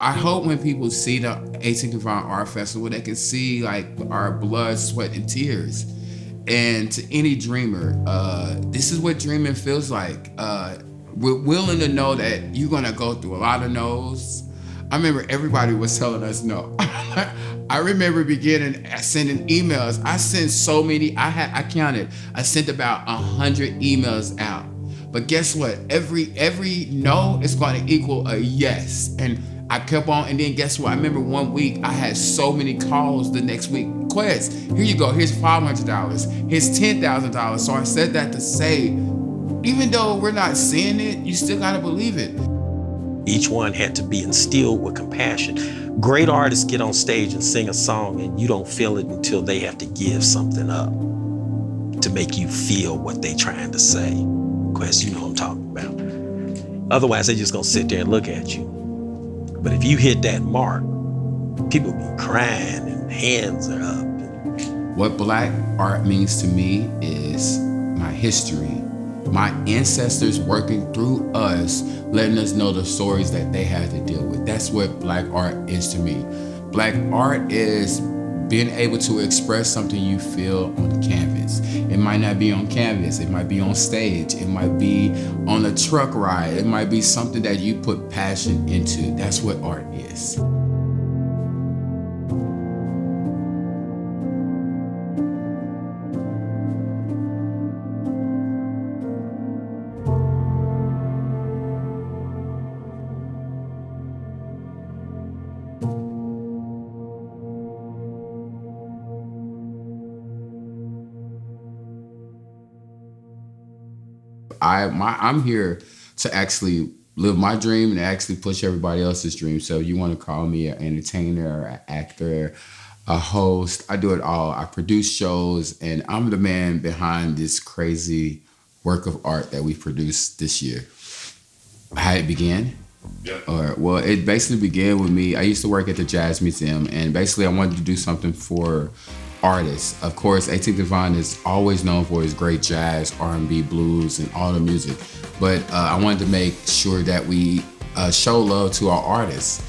I hope when people see the 18th Divine Art Festival, they can see like our blood, sweat, and tears. And to any dreamer, this is what dreaming feels like. We're willing to know that you're gonna go through a lot of no's. I remember everybody was telling us no. I remember beginning sending emails. I sent so many. I counted. I sent about 100 emails out. But guess what? Every no is going to equal a yes. And I kept on. And then guess what? I remember one week I had so many calls the next week. Quest, here you go. Here's $500. Here's $10,000. So I said that to say, even though we're not seeing it, you still got to believe it. Each one had to be instilled with compassion. Great artists get on stage and sing a song and you don't feel it until they have to give something up to make you feel what they trying to say. Quest, you know what I'm talking about. Otherwise, they just gonna sit there and look at you. But if you hit that mark, people be crying and hands are up. What Black art means to me is my history, my ancestors working through us, letting us know the stories that they had to deal with. That's what Black art is to me. Black art is being able to express something you feel on canvas. It might not be on canvas, it might be on stage, it might be on a truck ride, it might be something that you put passion into. That's what art is. I'm here to actually live my dream and actually push everybody else's dream. So you want to call me an entertainer, an actor, a host, I do it all. I produce shows and I'm the man behind this crazy work of art that we produced this year. How it began? Yeah. Well, it basically began with me. I used to work at the Jazz Museum and basically I wanted to do something for artists. Of course, 18th Divine is always known for his great jazz, R&B, blues, and all the music. But I wanted to make sure that we show love to our artists.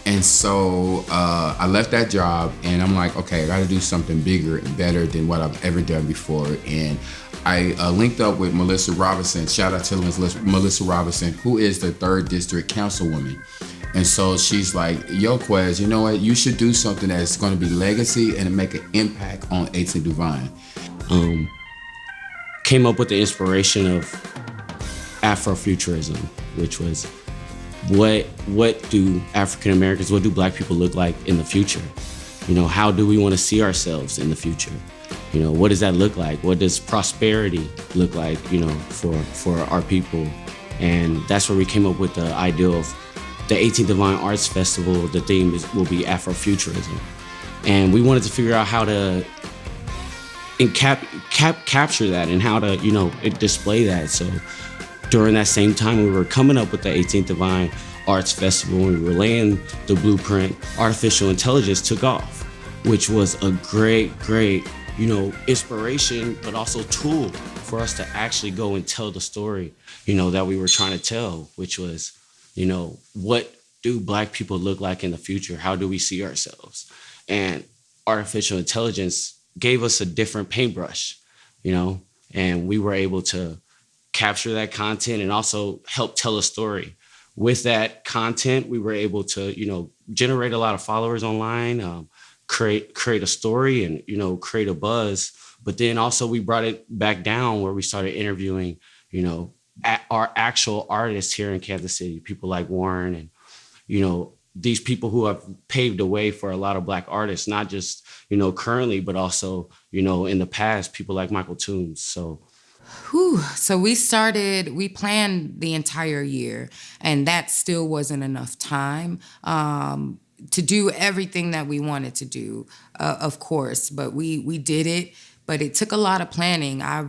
And so I left that job and I'm like, okay, I gotta do something bigger and better than what I've ever done before. And I linked up with Melissa Robinson. Shout out to Melissa Robinson, who is the 3rd District Councilwoman. And so she's like, yo, Quez, you know what? You should do something that's going to be legacy and make an impact on 18th Divine. Came up with the inspiration of Afrofuturism, which was what do African Americans, what do Black people look like in the future? You know, how do we want to see ourselves in the future? You know, what does that look like? What does prosperity look like, you know, for our people? And that's where we came up with the idea of the 18th Divine Arts Festival. The theme will be Afrofuturism. And we wanted to figure out how to capture that and how to, you know, display that. So during that same time we were coming up with the 18th Divine Arts Festival and we were laying the blueprint, artificial intelligence took off, which was a great, you know, inspiration, but also tool for us to actually go and tell the story, you know, that we were trying to tell, which was, you know, what do Black people look like in the future? How do we see ourselves? And artificial intelligence gave us a different paintbrush, you know, and we were able to capture that content and also help tell a story. With that content, we were able to, you know, generate a lot of followers online, create a story and, you know, create a buzz. But then also we brought it back down where we started interviewing, you know, our actual artists here in Kansas City, people like Warren and, you know, these people who have paved the way for a lot of Black artists, not just, you know, currently, but also, you know, in the past, people like Michael Toombs. So we planned the entire year, and that still wasn't enough time to do everything that we wanted to do, of course, but we did it. But it took a lot of planning. I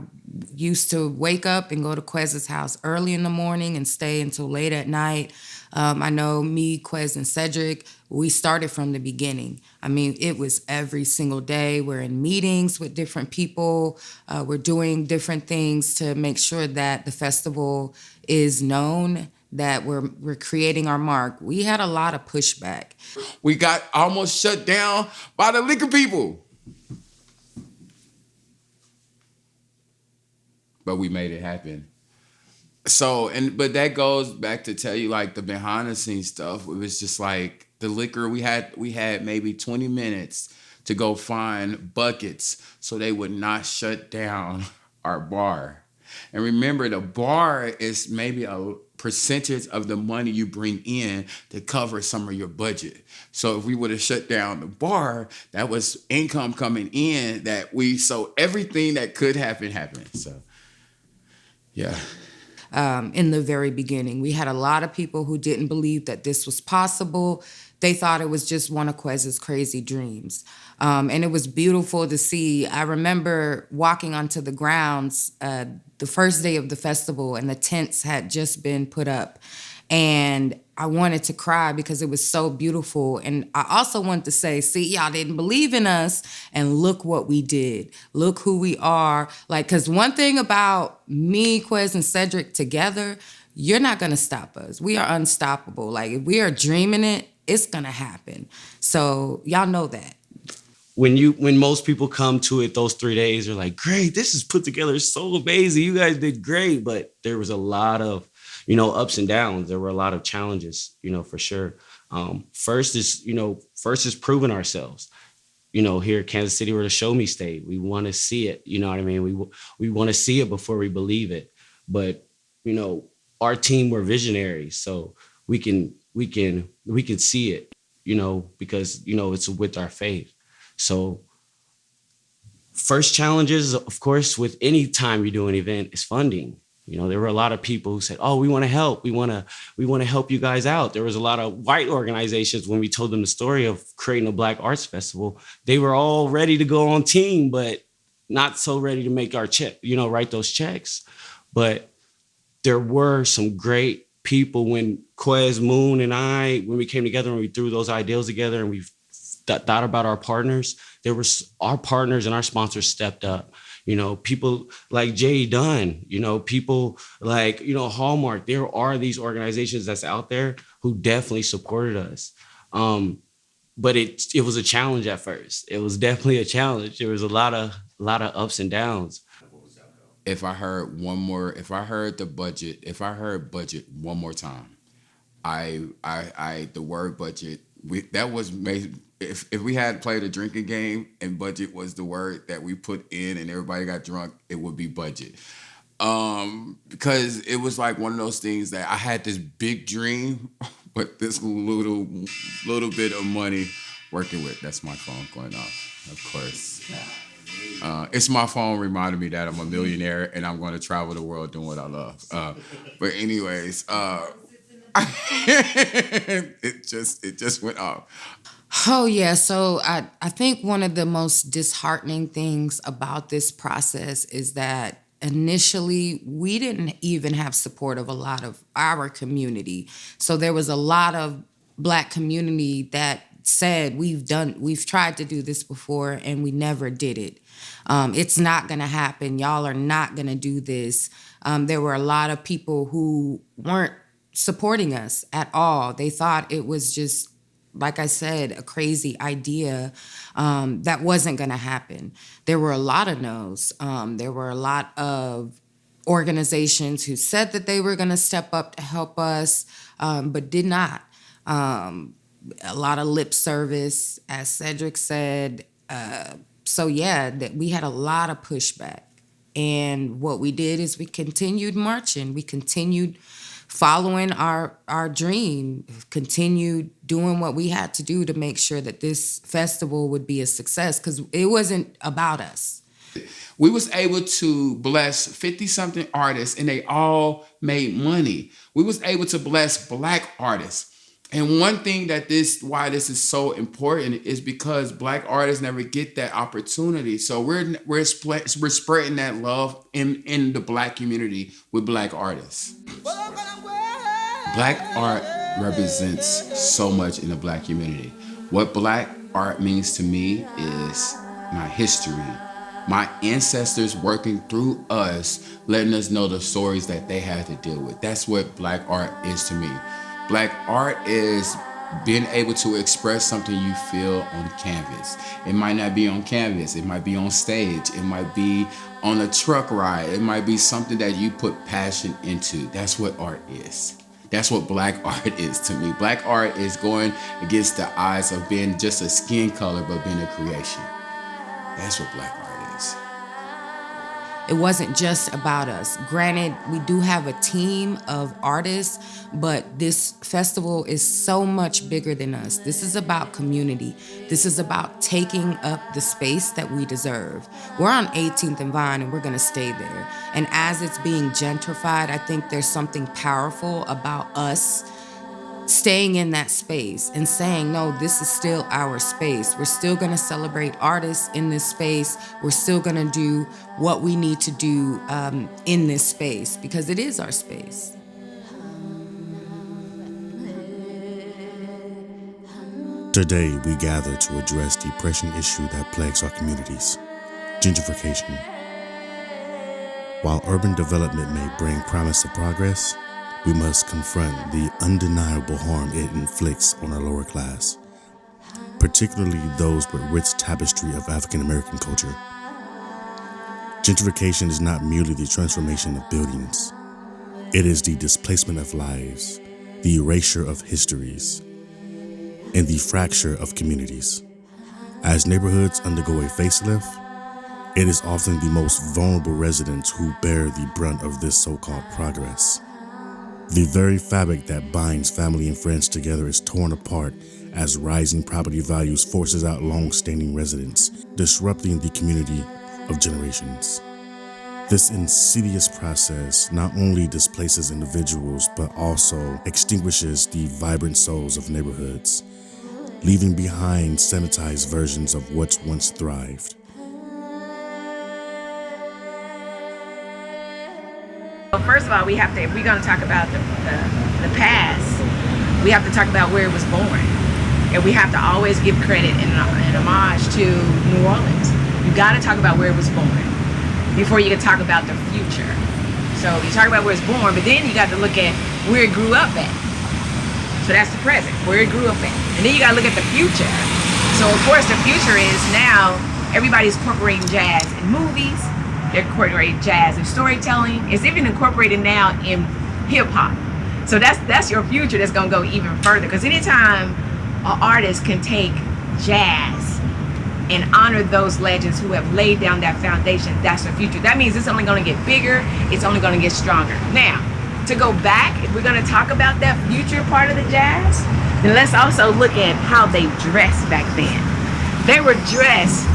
used to wake up and go to Quez's house early in the morning and stay until late at night. I know me, Quez, and Cedric, we started from the beginning. I mean, it was every single day. We're in meetings with different people. We're doing different things to make sure that the festival is known, that we're creating our mark, we had a lot of pushback. We got almost shut down by the liquor people. But we made it happen. So, but that goes back to tell you like the behind the scenes stuff. It was just like the liquor we had maybe 20 minutes to go find buckets so they would not shut down our bar. And remember, the bar is maybe a percentage of the money you bring in to cover some of your budget. So if we would have shut down the bar, that was income coming in so everything that could happen happened. So yeah. In the very beginning, we had a lot of people who didn't believe that this was possible. They thought it was just one of Quez's crazy dreams. And it was beautiful to see. I remember walking onto the grounds the first day of the festival, and the tents had just been put up. And I wanted to cry because it was so beautiful. And I also wanted to say, see, y'all didn't believe in us, and look what we did. Look who we are. Like, because one thing about me, Quez, and Cedric together, you're not going to stop us. We are unstoppable. Like, if we are dreaming it, it's going to happen. So y'all know that. When most people come to it, those 3 days are like, great, this is put together so amazing. You guys did great. But there was a lot of, ups and downs. There were a lot of challenges, for sure. First is proving ourselves. Here at Kansas City, where the Show Me stayed. We want to see it. You know what I mean? We want to see it before we believe it. But, our team were visionaries, so we can see it, because, it's with our faith. So first challenges, of course, with any time you do an event is funding. There were a lot of people who said, oh, we want to help. We want to help you guys out. There was a lot of white organizations when we told them the story of creating a Black Arts Festival. They were all ready to go on team, but not so ready to make our check, write those checks. But there were some great people when Quez, Moon, and I, when we came together and we threw those ideals together and we thought about our partners, our partners and our sponsors stepped up. People like Jay Dunn, people like, Hallmark. There are these organizations that's out there who definitely supported us. But it was a challenge at first. It was definitely a challenge. There was a lot of ups and downs. If I heard budget one more time, the word budget, that was made. If we had played a drinking game and budget was the word that we put in and everybody got drunk, it would be budget. Because it was like one of those things that I had this big dream, but this little bit of money working with. That's my phone going off, of course. It's my phone reminding me that I'm a millionaire and I'm going to travel the world doing what I love. But anyways, it just went off. Oh, yeah. So I think one of the most disheartening things about this process is that initially we didn't even have support of a lot of our community. So there was a lot of Black community that said, we've tried to do this before and we never did it. It's not going to happen. Y'all are not going to do this. There were a lot of people who weren't supporting us at all. They thought it was just, like I said, a crazy idea that wasn't going to happen. There were a lot of no's. There were a lot of organizations who said that they were going to step up to help us, but did not. A lot of lip service, as Cedric said. So yeah, that we had a lot of pushback. And what we did is we continued marching. We continued following our dream, continued doing what we had to do to make sure that this festival would be a success, because it wasn't about us. We was able to bless 50-something artists and they all made money. We was able to bless Black artists. And one thing why this is so important is because Black artists never get that opportunity. So we're spreading that love in the Black community with Black artists. Black art represents so much in the Black community. What Black art means to me is my history, My ancestors working through us, letting us know the stories that they had to deal with. That's what Black art is to me. Black art is being able to express something you feel on canvas. It might not be on canvas, it might be on stage, it might be on a truck ride, it might be something that you put passion into. That's what art is. That's what Black art is to me. Black art is going against the eyes of being just a skin color, but being a creation. That's what Black art is. It wasn't just about us. Granted, we do have a team of artists, but this festival is so much bigger than us. This is about community. This is about taking up the space that we deserve. We're on 18th and Vine, and we're going to stay there. And as it's being gentrified, I think there's something powerful about us staying in that space and saying, no, this is still our space. We're still going to celebrate artists in this space. We're still going to do what we need to do in this space because it is our space. Today, we gather to address the pressing issue that plagues our communities, gentrification. While urban development may bring promise of progress, we must confront the undeniable harm it inflicts on our lower class, particularly those with rich tapestry of African American culture. Gentrification is not merely the transformation of buildings. It is the displacement of lives, the erasure of histories, and the fracture of communities. As neighborhoods undergo a facelift, it is often the most vulnerable residents who bear the brunt of this so-called progress. The very fabric that binds family and friends together is torn apart as rising property values forces out long-standing residents, disrupting the community of generations. This insidious process not only displaces individuals, but also extinguishes the vibrant souls of neighborhoods, leaving behind sanitized versions of what once thrived. Well, first of all, we have to, if we're going to talk about the past, we have to talk about where it was born. And we have to always give credit and homage to New Orleans. You got to talk about where it was born before you can talk about the future. So you talk about where it's born, but then you got to look at where it grew up at. So that's the present, where it grew up at. And then you got to look at the future. So of course the future is now everybody's incorporating jazz in movies. They're incorporating jazz in storytelling. It's even incorporated now in hip hop. So that's your future that's gonna go even further. Because anytime an artist can take jazz and honor those legends who have laid down that foundation, that's the future. That means it's only gonna get bigger, it's only gonna get stronger. Now, to go back, if we're gonna talk about that future part of the jazz, then let's also look at how they dressed back then. They were dressed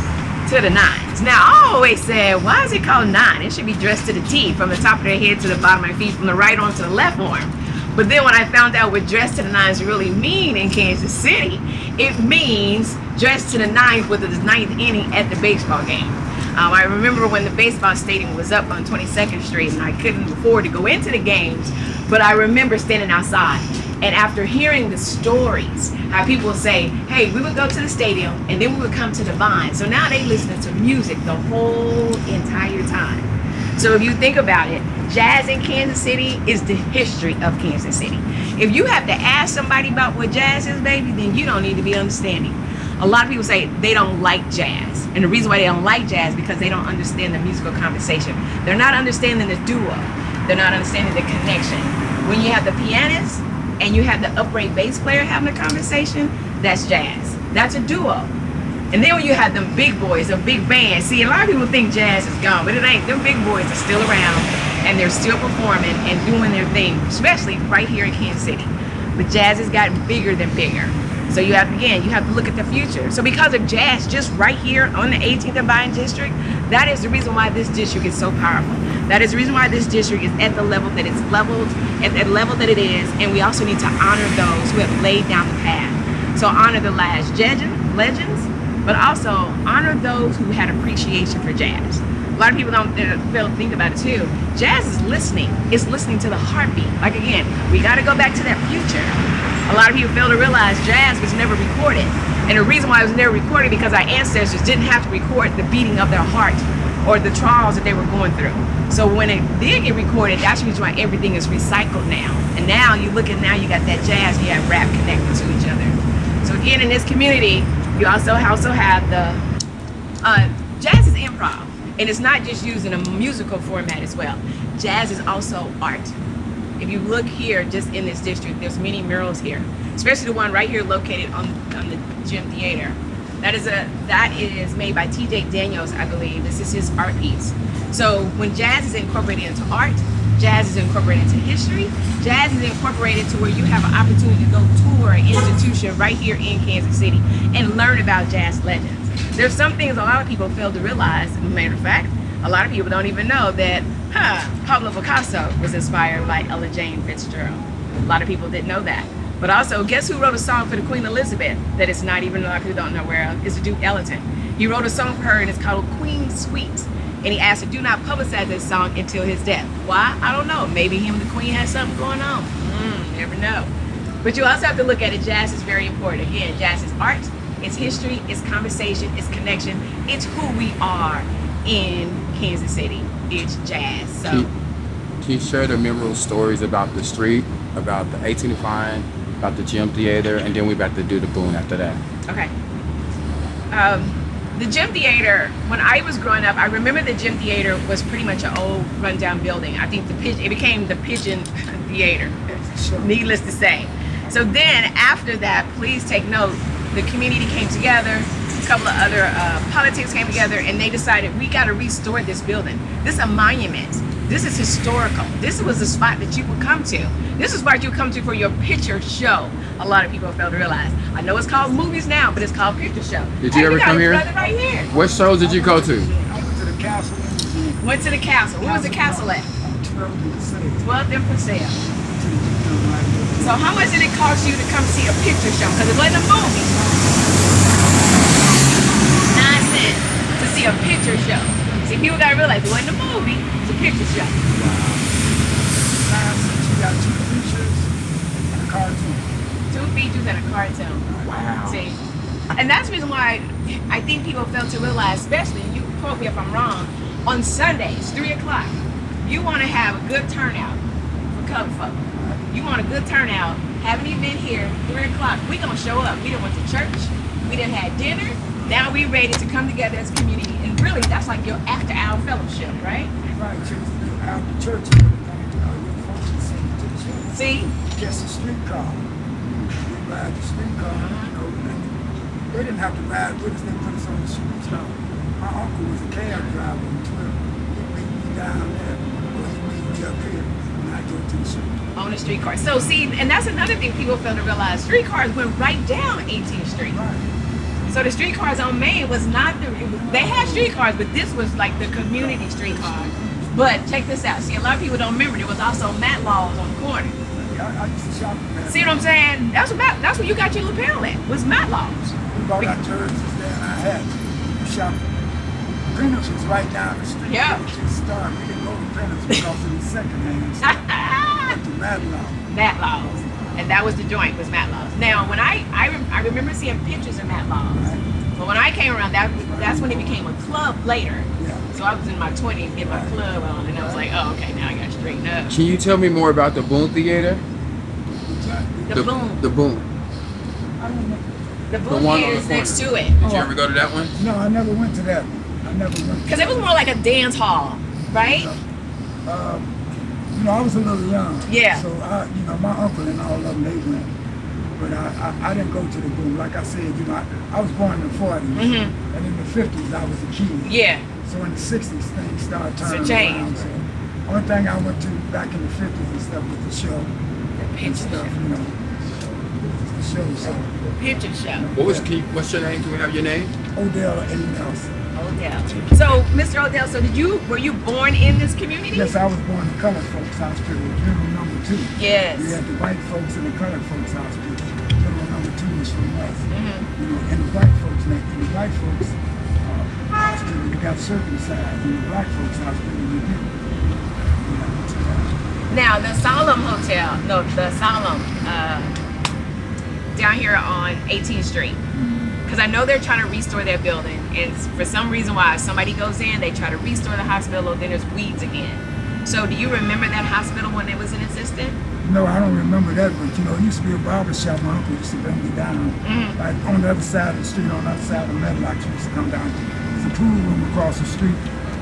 to the nines. Now, I always said, why is it called nine? It should be dressed to the T, from the top of their head to the bottom of their feet, from the right arm to the left arm. But then when I found out what dress to the nines really mean in Kansas City, it means dress to the ninth with the ninth inning at the baseball game. I remember when the baseball stadium was up on 22nd Street and I couldn't afford to go into the games, but I remember standing outside. And after hearing the stories, how people would say, hey, we would go to the stadium and then we would come to the Vine. So now they listening to music the whole entire time. So if you think about it, jazz in Kansas City is the history of Kansas City. If you have to ask somebody about what jazz is, baby, then you don't need to be understanding. A lot of people say they don't like jazz. And the reason why they don't like jazz is because they don't understand the musical conversation. They're not understanding the duo. They're not understanding the connection. When you have the pianist and you have the upright bass player having a conversation, that's jazz. That's a duo. And then when you have them big boys, a big band, see, a lot of people think jazz is gone, but it ain't. Them big boys are still around and they're still performing and doing their thing, especially right here in Kansas City. But jazz has gotten bigger than bigger. So you have to look at the future. So because of jazz, just right here on the 18th and Vine District, that is the reason why this district is so powerful. That is the reason why this district is at the level that it's leveled, at the level that it is, and we also need to honor those who have laid down the path. So honor the last legends, but also honor those who had appreciation for jazz. A lot of people don't think about it too. Jazz is listening. It's listening to the heartbeat. Like again, we got to go back to that future. A lot of people fail to realize jazz was never recorded. And the reason why it was never recorded because our ancestors didn't have to record the beating of their heart or the trials that they were going through. So when it did get recorded, that's the reason why everything is recycled now. And now you look at now you got that jazz, you have rap connected to each other. So again, in this community, you also have the jazz is improv, and it's not just used in a musical format as well. Jazz is also art. If you look here, just in this district, there's many murals here, especially the one right here located on the Gym Theater. That is made by T.J. Daniels, I believe. This is his art piece. So when jazz is incorporated into art, jazz is incorporated into history, jazz is incorporated to where you have an opportunity to go tour an institution right here in Kansas City and learn about jazz legends. There's some things a lot of people fail to realize. As a matter of fact, a lot of people don't even know that Pablo Picasso was inspired by Ella Jane Fitzgerald. A lot of people didn't know that. But also, guess who wrote a song for the Queen Elizabeth that it's not even a lot of people don't know where of? It's Duke Ellington. He wrote a song for her and it's called Queen Suite. And he asked her, do not publicize this song until his death. Why? I don't know. Maybe him and the Queen had something going on. Never know. But you also have to look at it. Jazz is very important. Again, jazz is art, it's history, it's conversation, it's connection. It's who we are in Kansas City. It's jazz. So, Can you share the memorable stories about the street, about the 18th Vine, about the Gym Theater, and then we about to do the Boone after that? okay. The Gym Theater, when I was growing up, I remember the Gym Theater was pretty much an old rundown building. I think it became the Pigeon Theater, needless to say. So then after that, please take note, the community came together, a couple of other politics came together, and they decided we got to restore this building. This is a monument. This is historical. This was a spot that you would come to. This is what you come to for your picture show. A lot of people fail to realize. I know it's called movies now, but it's called picture show. Did you ever come here? Right here? What shows did you go to? I went to the castle. Went to the castle. Where was the castle at? 12th and Paseo. So how much did it cost you to come see a picture show? Because it wasn't a movie. 9 cents to see a picture show. See, people gotta realize it wasn't a movie, it's a picture show. You got 2 features and a cartoon. 2 features and a cartoon. Wow. See? And that's the reason why I think people fail to realize, especially, and you can quote me if I'm wrong, on Sundays, 3 o'clock, you want to have a good turnout for colored folk. You want a good turnout, have an event here, 3 o'clock, we gonna show up. We done went to church, we done had dinner, now we ready to come together as a community. And really, that's like your after-hour fellowship, right? Right, after church, and everything, your folks would sing to the church. See? Catch the streetcar. We ride the streetcar, and they didn't have to ride with us, they put us on the street. My uncle was a cab driver in 12. He'd bring me down there, or he'd meet me up here, and I'd go to the street. On the streetcar. So see, and that's another thing people fail to realize. Streetcars went right down 18th Street. Right. So the streetcars on Main was not they had streetcars, but this was like the community streetcar. But check this out. See, a lot of people don't remember there was also Matlaws on the corner. Yeah, I used to shop at that. See what I'm saying? That's where you got your lapel at, was Matlaws. We bought our jerseys there, and I had to shop. Printers was right down the street. Yeah. We just started. We didn't go to Printers because of the secondhand stuff. Went to Matlock. Matlaws. And that was the joint, was Matlaws. Now, when I remember seeing pictures of Matlaws, but when I came around, that's when it became a club later. Yeah. So I was in my 20s, getting my club on, and I was like, oh, okay, now I got to straighten up. Can you tell me more about the Boone Theater? The Boom. The Boone. I don't know. The The Boom one on Theater the is next corner. to it. Did you ever go to that one? No, I never went to that one. I never went. Because it was more like a dance hall, right? You know, I was a little young. Yeah. So my uncle and all of them, they went. But I didn't go to the Boom. Like I said, I was born in the 40s. Mm-hmm. And in the 50s, I was a kid. Yeah. So in the 60s, things started turning change. around. So only thing I went to back in the 50s and stuff was the show The and picture stuff, show. you know. The show, so. Picture show. What's your name? Can we have your name? Odell and Nelson. Odell. So, Mr. Odell, were you born in this community? Yes, I was born in Colored Folks Hospital, general number 2. Yes. We had the white folks and the colored folks hospital. General number 2 was from us. Mm-hmm. You know, and the white folks, hospital, you got circumcised. In the black folks hospital, you didn't. Now, the Solemn down here on 18th Street. because I know they're trying to restore their building. And for some reason why, somebody goes in, they try to restore the hospital, then there's weeds again. So do you remember that hospital when it was in existence? No, I don't remember that, but it used to be a barber shop. My uncle used to bring me down. Like on the other side of the street, on the other side of the Medlock, you used to come down. There's a pool room across the street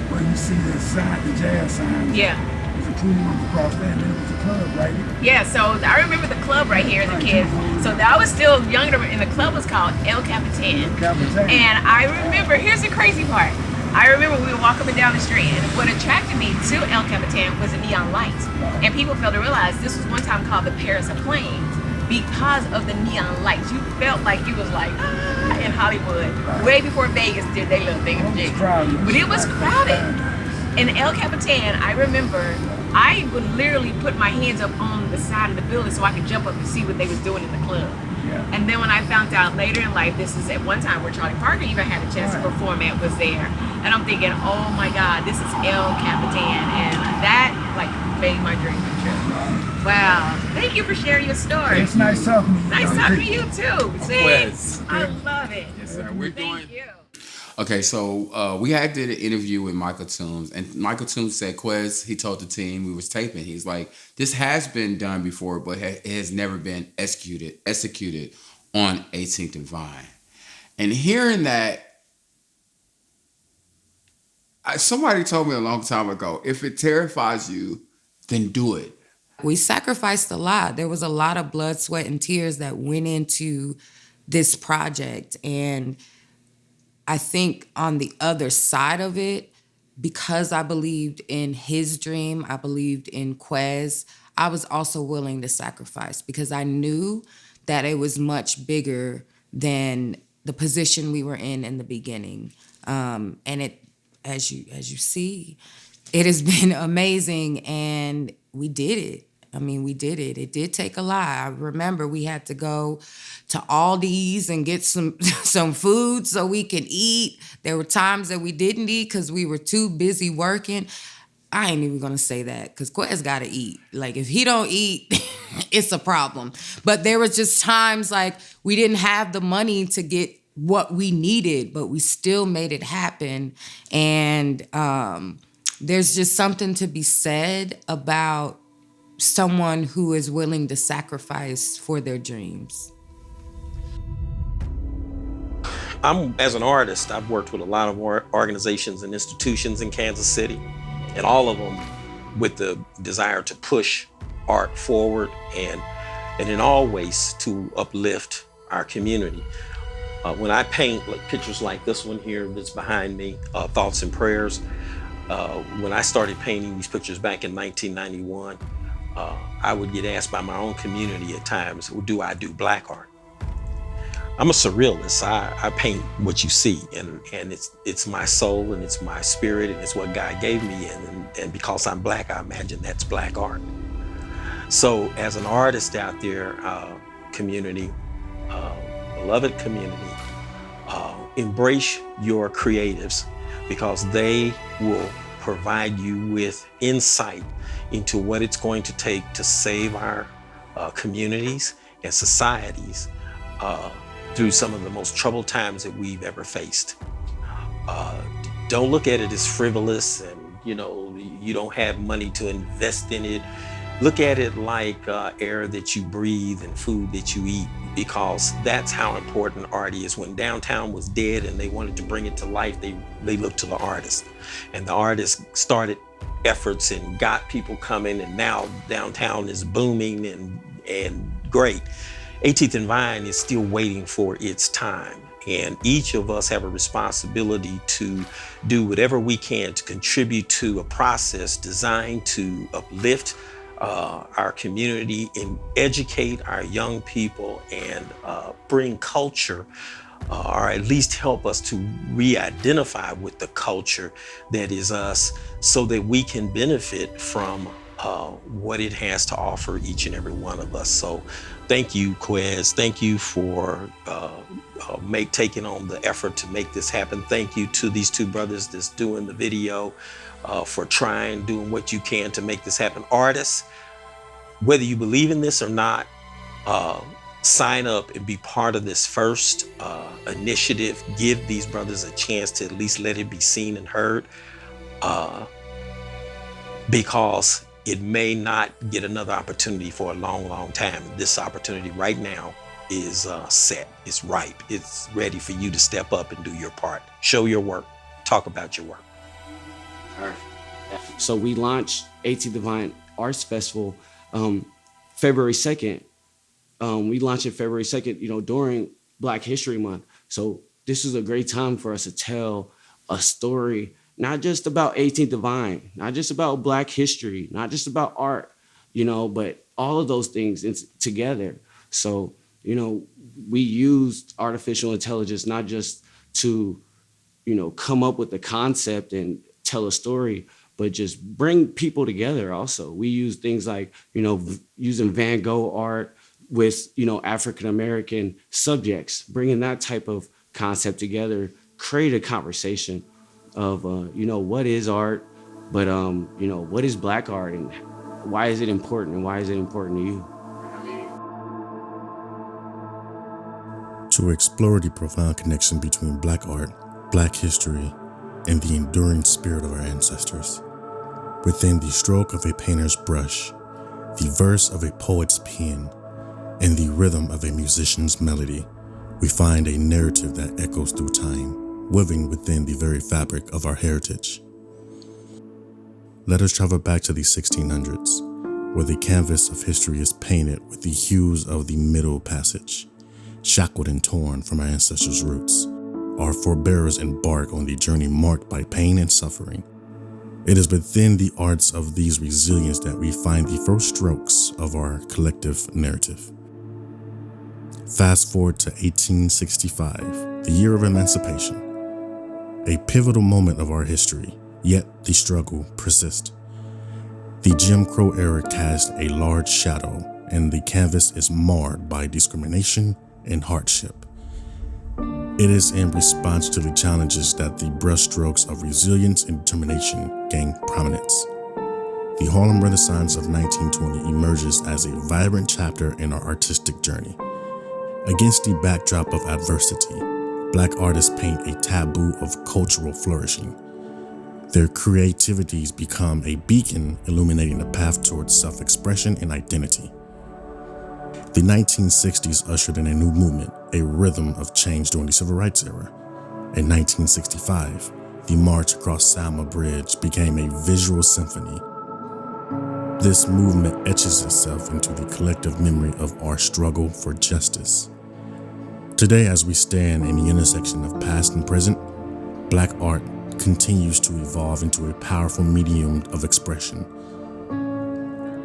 where you see the sign, the jazz sign. Yeah. There's a pool room across there, and then it was a club right here. Yeah, so I remember the club right here as a kid. So I was still younger, and the club was called El Capitan. And I remember, here's the crazy part. I remember we would walk up and down the street, and what attracted me to El Capitan was the neon lights. And people failed to realize this was one time called the Paris of Plains because of the neon lights. You felt like you was like, in Hollywood. Way before Vegas did they little thing. But it was crowded. In El Capitan, I remember I would literally put my hands up on the side of the building so I could jump up and see what they was doing in the club. And then when I found out later in life, this is at one time where Charlie Parker even had a chance to perform at, was there. And I'm thinking, oh my God, this is El Capitan. And that made my dream come true. Wow. Thank you for sharing your story. It's nice talking to you. Nice talking to you too. See, I love it. Yes, sir. Thank you. Okay, so we had did an interview with Michael Toombs, and Michael Toombs said, Quez, he told the team we was taping, he's like, this has been done before, but it has never been executed on 18th and Vine. And hearing that, somebody told me a long time ago, if it terrifies you, then do it. We sacrificed a lot. There was a lot of blood, sweat, and tears that went into this project. And I think on the other side of it, because I believed in his dream, I believed in Quez, I was also willing to sacrifice because I knew that it was much bigger than the position we were in the beginning. And it, as you see, it has been amazing, and we did it. I mean, we did it. It did take a lot. I remember we had to go to Aldi's and get some food so we can eat. There were times that we didn't eat because we were too busy working. I ain't even gonna say that because Quez gotta eat. Like if he don't eat, it's a problem. But there was just times like we didn't have the money to get what we needed, but we still made it happen. And there's just something to be said about someone who is willing to sacrifice for their dreams. As an artist, I've worked with a lot of organizations and institutions in Kansas City, and all of them with the desire to push art forward and in all ways to uplift our community. When I paint pictures like this one here that's behind me, Thoughts and Prayers, when I started painting these pictures back in 1991, I would get asked by my own community at times, do I do black art? I'm a surrealist. I paint what you see, and it's my soul and it's my spirit and it's what God gave me, and because I'm black, I imagine that's black art. So as an artist out there, community, beloved community, embrace your creatives because they will provide you with insight into what it's going to take to save our communities and societies through some of the most troubled times that we've ever faced. Don't look at it as frivolous and you don't have money to invest in it. Look at it like air that you breathe and food that you eat, because that's how important art is. When downtown was dead and they wanted to bring it to life, they looked to the artist, and the artist started efforts and got people coming, and now downtown is booming and great. 18th and Vine is still waiting for its time, and each of us have a responsibility to do whatever we can to contribute to a process designed to uplift our community and educate our young people and bring culture, or at least help us to re-identify with the culture that is us, so that we can benefit from what it has to offer each and every one of us. So thank you, Quez. Thank you for taking on the effort to make this happen. Thank you to these two brothers that's doing the video, for doing what you can to make this happen. Artists, whether you believe in this or not, sign up and be part of this first initiative. Give these brothers a chance to at least let it be seen and heard, because it may not get another opportunity for a long, long time. This opportunity right now is set, it's ripe, it's ready for you to step up and do your part. Show your work, talk about your work. So we launched 18th Divine Arts Festival February 2nd. We launched it February 2nd, during Black History Month. So this is a great time for us to tell a story, not just about 18th Divine, not just about Black history, not just about art, but all of those things together. So, we used artificial intelligence not just to, come up with the concept and tell a story, but just bring people together also. We use things like, using Van Gogh art with, African-American subjects, bringing that type of concept together, create a conversation of, what is art, but, what is Black art and why is it important and why is it important to you? To explore the profound connection between Black art, Black history, and the enduring spirit of our ancestors. Within the stroke of a painter's brush, the verse of a poet's pen, and the rhythm of a musician's melody, we find a narrative that echoes through time, woven within the very fabric of our heritage. Let us travel back to the 1600s, where the canvas of history is painted with the hues of the Middle Passage. Shackled and torn from our ancestors' roots, our forebears embark on the journey marked by pain and suffering. It is within the arts of these resilience that we find the first strokes of our collective narrative. Fast forward to 1865, the year of emancipation, a pivotal moment of our history, yet the struggle persists. The Jim Crow era casts a large shadow, and the canvas is marred by discrimination and hardship. It is in response to the challenges that the brushstrokes of resilience and determination gain prominence. The Harlem Renaissance of 1920 emerges as a vibrant chapter in our artistic journey. Against the backdrop of adversity, Black artists paint a taboo of cultural flourishing. Their creativities become a beacon illuminating the path towards self-expression and identity. The 1960s ushered in a new movement, a rhythm of change during the Civil Rights era. In 1965, the March Across Selma Bridge became a visual symphony. This movement etches itself into the collective memory of our struggle for justice. Today, as we stand in the intersection of past and present, Black art continues to evolve into a powerful medium of expression.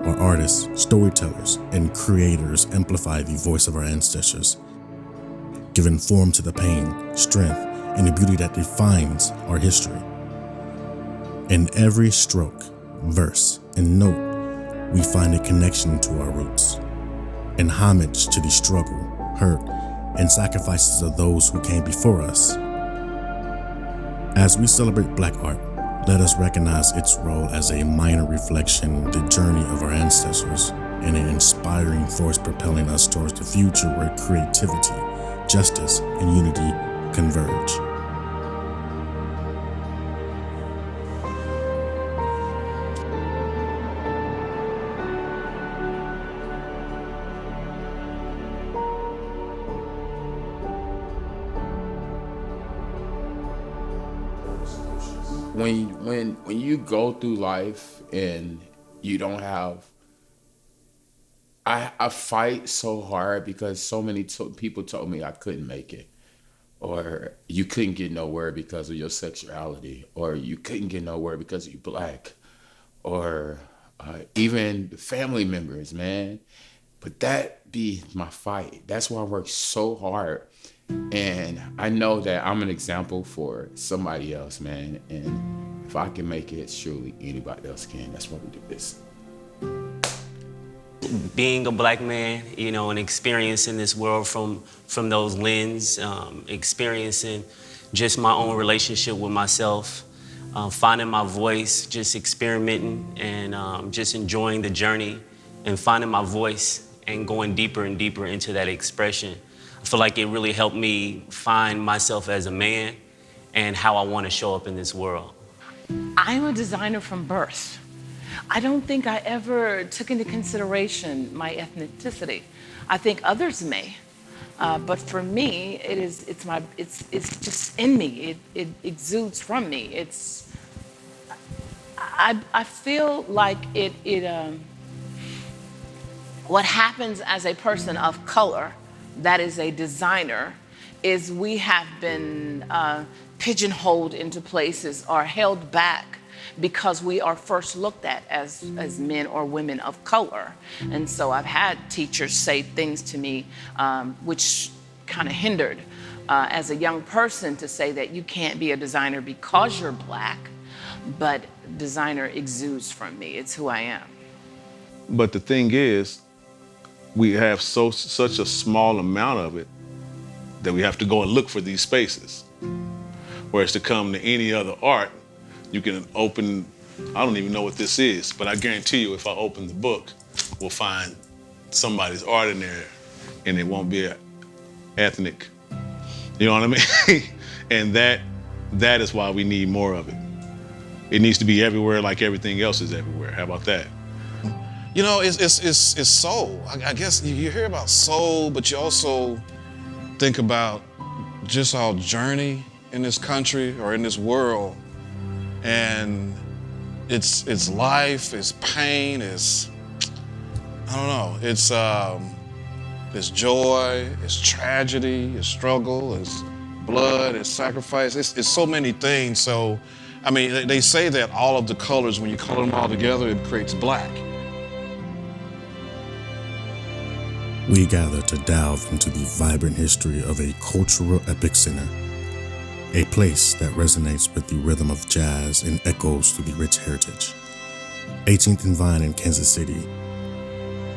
Our artists, storytellers, and creators amplify the voice of our ancestors, giving form to the pain, strength, and the beauty that defines our history. In every stroke, verse, and note, we find a connection to our roots, an homage to the struggle, hurt, and sacrifices of those who came before us. As we celebrate Black art, let us recognize its role as a minor reflection of the journey of our ancestors and an inspiring force propelling us towards the future where creativity, justice, and unity converge. When you go through life and you don't have, I fight so hard because so many people told me I couldn't make it, or you couldn't get nowhere because of your sexuality, or you couldn't get nowhere because you're Black, or even family members, man. But that be my fight. That's why I work so hard. And I know that I'm an example for somebody else, man. And if I can make it, surely anybody else can. That's why we do this. Being a Black man, and experiencing this world from those lenses, experiencing just my own relationship with myself, finding my voice, just experimenting and just enjoying the journey and finding my voice and going deeper and deeper into that expression, I feel like it really helped me find myself as a man and how I want to show up in this world. I'm a designer from birth. I don't think I ever took into consideration my ethnicity. I think others may, but for me, it's just in me. It exudes from me. I feel like what happens as a person of color that is a designer is we have been pigeonholed into places or held back because we are first looked at as men or women of color. And so I've had teachers say things to me which kind of hindered as a young person to say that you can't be a designer because you're Black, but designer exudes from me. It's who I am. But the thing is, we have such a small amount of it that we have to go and look for these spaces. Whereas to come to any other art, you can open, I don't even know what this is, but I guarantee you if I open the book, we'll find somebody's art in there and it won't be ethnic. You know what I mean? And that is why we need more of it. It needs to be everywhere like everything else is everywhere. How about that? You know, it's soul. I guess you hear about soul, but you also think about just our journey in this country or in this world. And it's life, it's pain, it's, I don't know, it's joy, it's tragedy, it's struggle, it's blood, it's sacrifice, it's so many things. So, I mean, they say that all of the colors, when you color them all together, it creates black. We gather to delve into the vibrant history of a cultural epic center, a place that resonates with the rhythm of jazz and echoes through the rich heritage. 18th and Vine in Kansas City.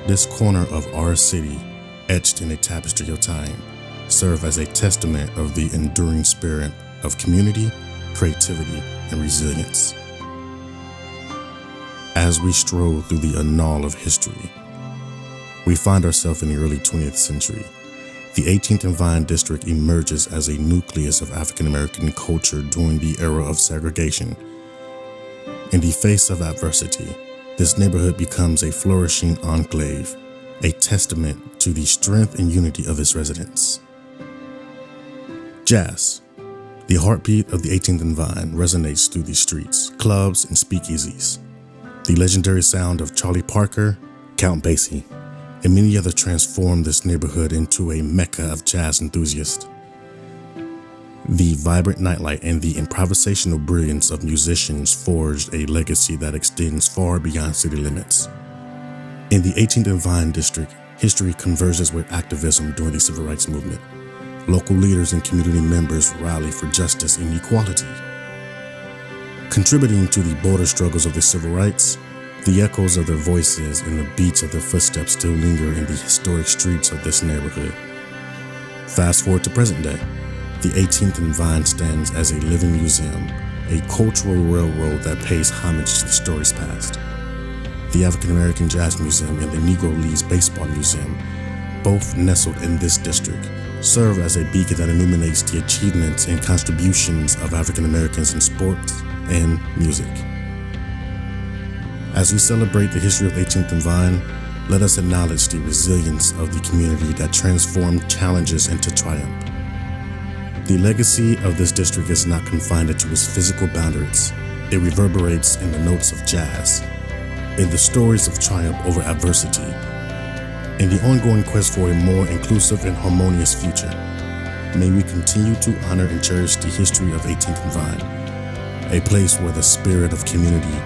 This corner of our city, etched in a tapestry of time, serve as a testament of the enduring spirit of community, creativity, and resilience. As we stroll through the annal of history, we find ourselves in the early 20th century. The 18th and Vine district emerges as a nucleus of African American culture during the era of segregation. In the face of adversity, this neighborhood becomes a flourishing enclave, a testament to the strength and unity of its residents. Jazz, the heartbeat of the 18th and Vine, resonates through the streets, clubs, and speakeasies. The legendary sound of Charlie Parker, Count Basie, and many others transformed this neighborhood into a mecca of jazz enthusiasts. The vibrant nightlife and the improvisational brilliance of musicians forged a legacy that extends far beyond city limits. In the 18th and Vine district, history converges with activism during the Civil Rights Movement. Local leaders and community members rally for justice and equality. Contributing to the border struggles of the civil rights, the echoes of their voices and the beats of their footsteps still linger in the historic streets of this neighborhood. Fast forward to present day, the 18th and Vine stands as a living museum, a cultural railroad that pays homage to the stories past. The African American Jazz Museum and the Negro Leagues Baseball Museum, both nestled in this district, serve as a beacon that illuminates the achievements and contributions of African Americans in sports and music. As we celebrate the history of 18th and Vine, let us acknowledge the resilience of the community that transformed challenges into triumph. The legacy of this district is not confined to its physical boundaries. It reverberates in the notes of jazz, in the stories of triumph over adversity, in the ongoing quest for a more inclusive and harmonious future. May we continue to honor and cherish the history of 18th and Vine, a place where the spirit of community,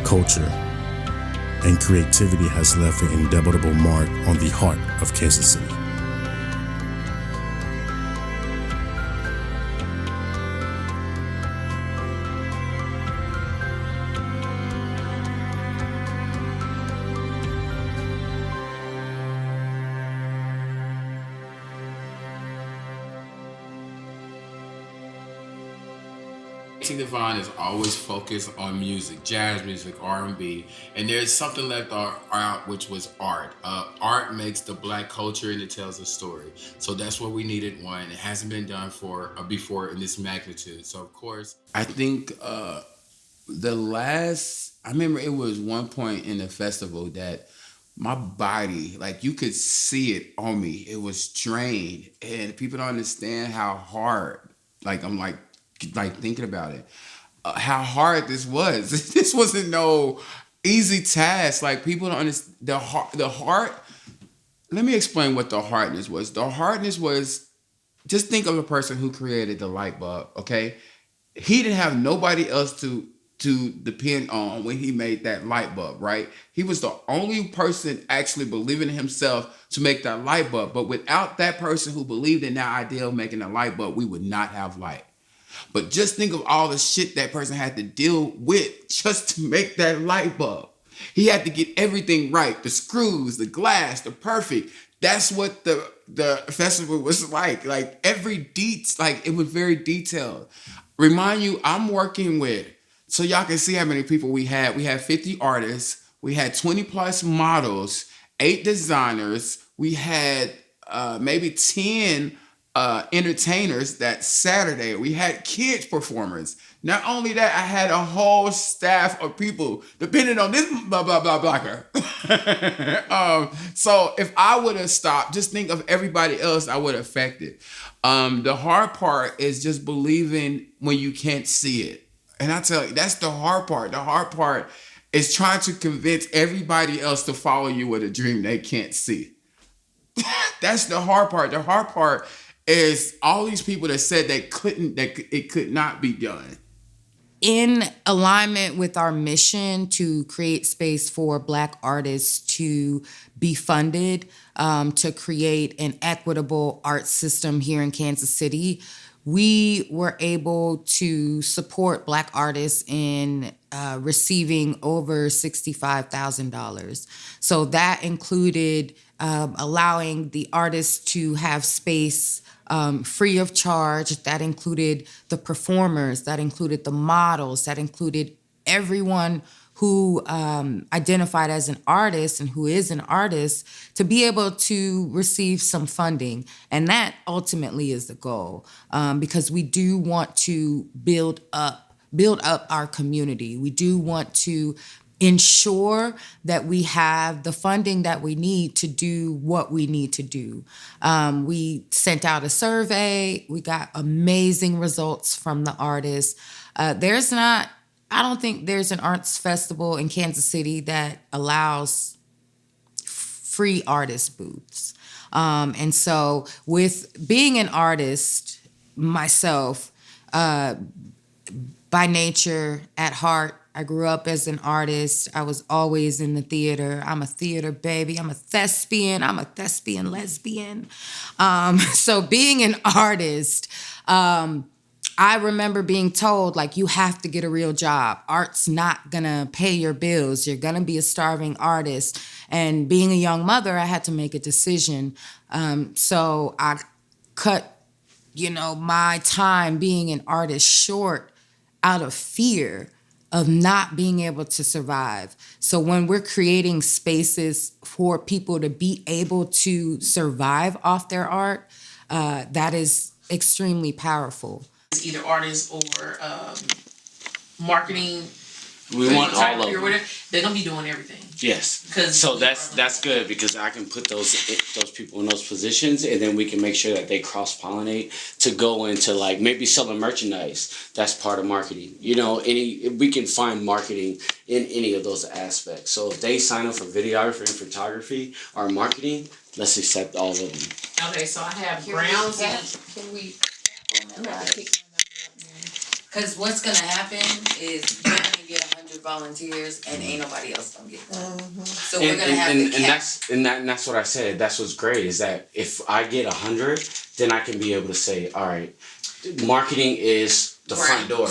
culture, and creativity has left an indelible mark on the heart of Kansas City. Divine is always focused on music, jazz music, R&B, and there's something left out, which was art. Art makes the Black culture and it tells a story. So that's what we needed. One, it hasn't been done for before in this magnitude. So of course, I think I remember it was one point in the festival that my body, like you could see it on me, it was drained, and people don't understand how hard. Like I'm like thinking about it, how hard this was. This wasn't no easy task. Like people don't understand the heart. Let me explain what the hardness was. The hardness was, just think of a person who created the light bulb. Okay, he didn't have nobody else to depend on when he made that light bulb, right? He was the only person actually believing in himself to make that light bulb. But without that person who believed in that idea of making a light bulb, we would not have light. But just think of all the shit that person had to deal with just to make that light bulb. He had to get everything right. The screws, the glass, the perfect. That's what the festival was like. Like it was very detailed. Remind you, I'm working with, so y'all can see how many people we had. We had 50 artists. We had 20 plus models, 8 designers. We had maybe 10 entertainers that Saturday. We had kids performers. Not only that, I had a whole staff of people depending on this blah blah blah blocker. So if I would have stopped, just think of everybody else I would have affected. The hard part is just believing when you can't see it. And I tell you, that's the hard part. The hard part is trying to convince everybody else to follow you with a dream they can't see. That's the hard part. The hard part is all these people that said that it could not be done. In alignment with our mission to create space for Black artists to be funded, to create an equitable art system here in Kansas City, we were able to support Black artists in receiving over $65,000. So that included allowing the artists to have space free of charge. That included the performers, that included the models, that included everyone who identified as an artist and who is an artist to be able to receive some funding. And that ultimately is the goal, because we do want to build up our community. We do want to ensure that we have the funding that we need to do what we need to do. We sent out a survey. We got amazing results from the artists. I don't think there's an arts festival in Kansas City that allows free artist booths. And so with being an artist myself, by nature, at heart, I grew up as an artist. I was always in the theater. I'm a theater baby. I'm a thespian. I'm a thespian lesbian. So being an artist, I remember being told, like, you have to get a real job. Art's not gonna pay your bills. You're gonna be a starving artist. And being a young mother, I had to make a decision. So I cut, my time being an artist short out of fear of not being able to survive. So when we're creating spaces for people to be able to survive off their art, that is extremely powerful. Either artists or marketing. We want all of them. Or whatever, they're gonna be doing everything. Yes. So that's good, because I can put those people in those positions, and then we can make sure that they cross-pollinate to go into, like, maybe selling merchandise. That's part of marketing. We can find marketing in any of those aspects. So if they sign up for videography and photography or marketing, let's accept all of them. Okay, so I have Browns. Can we? Because what's gonna happen is you're gonna get 100 volunteers and ain't nobody else gonna get them. So we're gonna have and that's what I said. That's what's great, is that if I get 100, then I can be able to say, all right, marketing is the front door.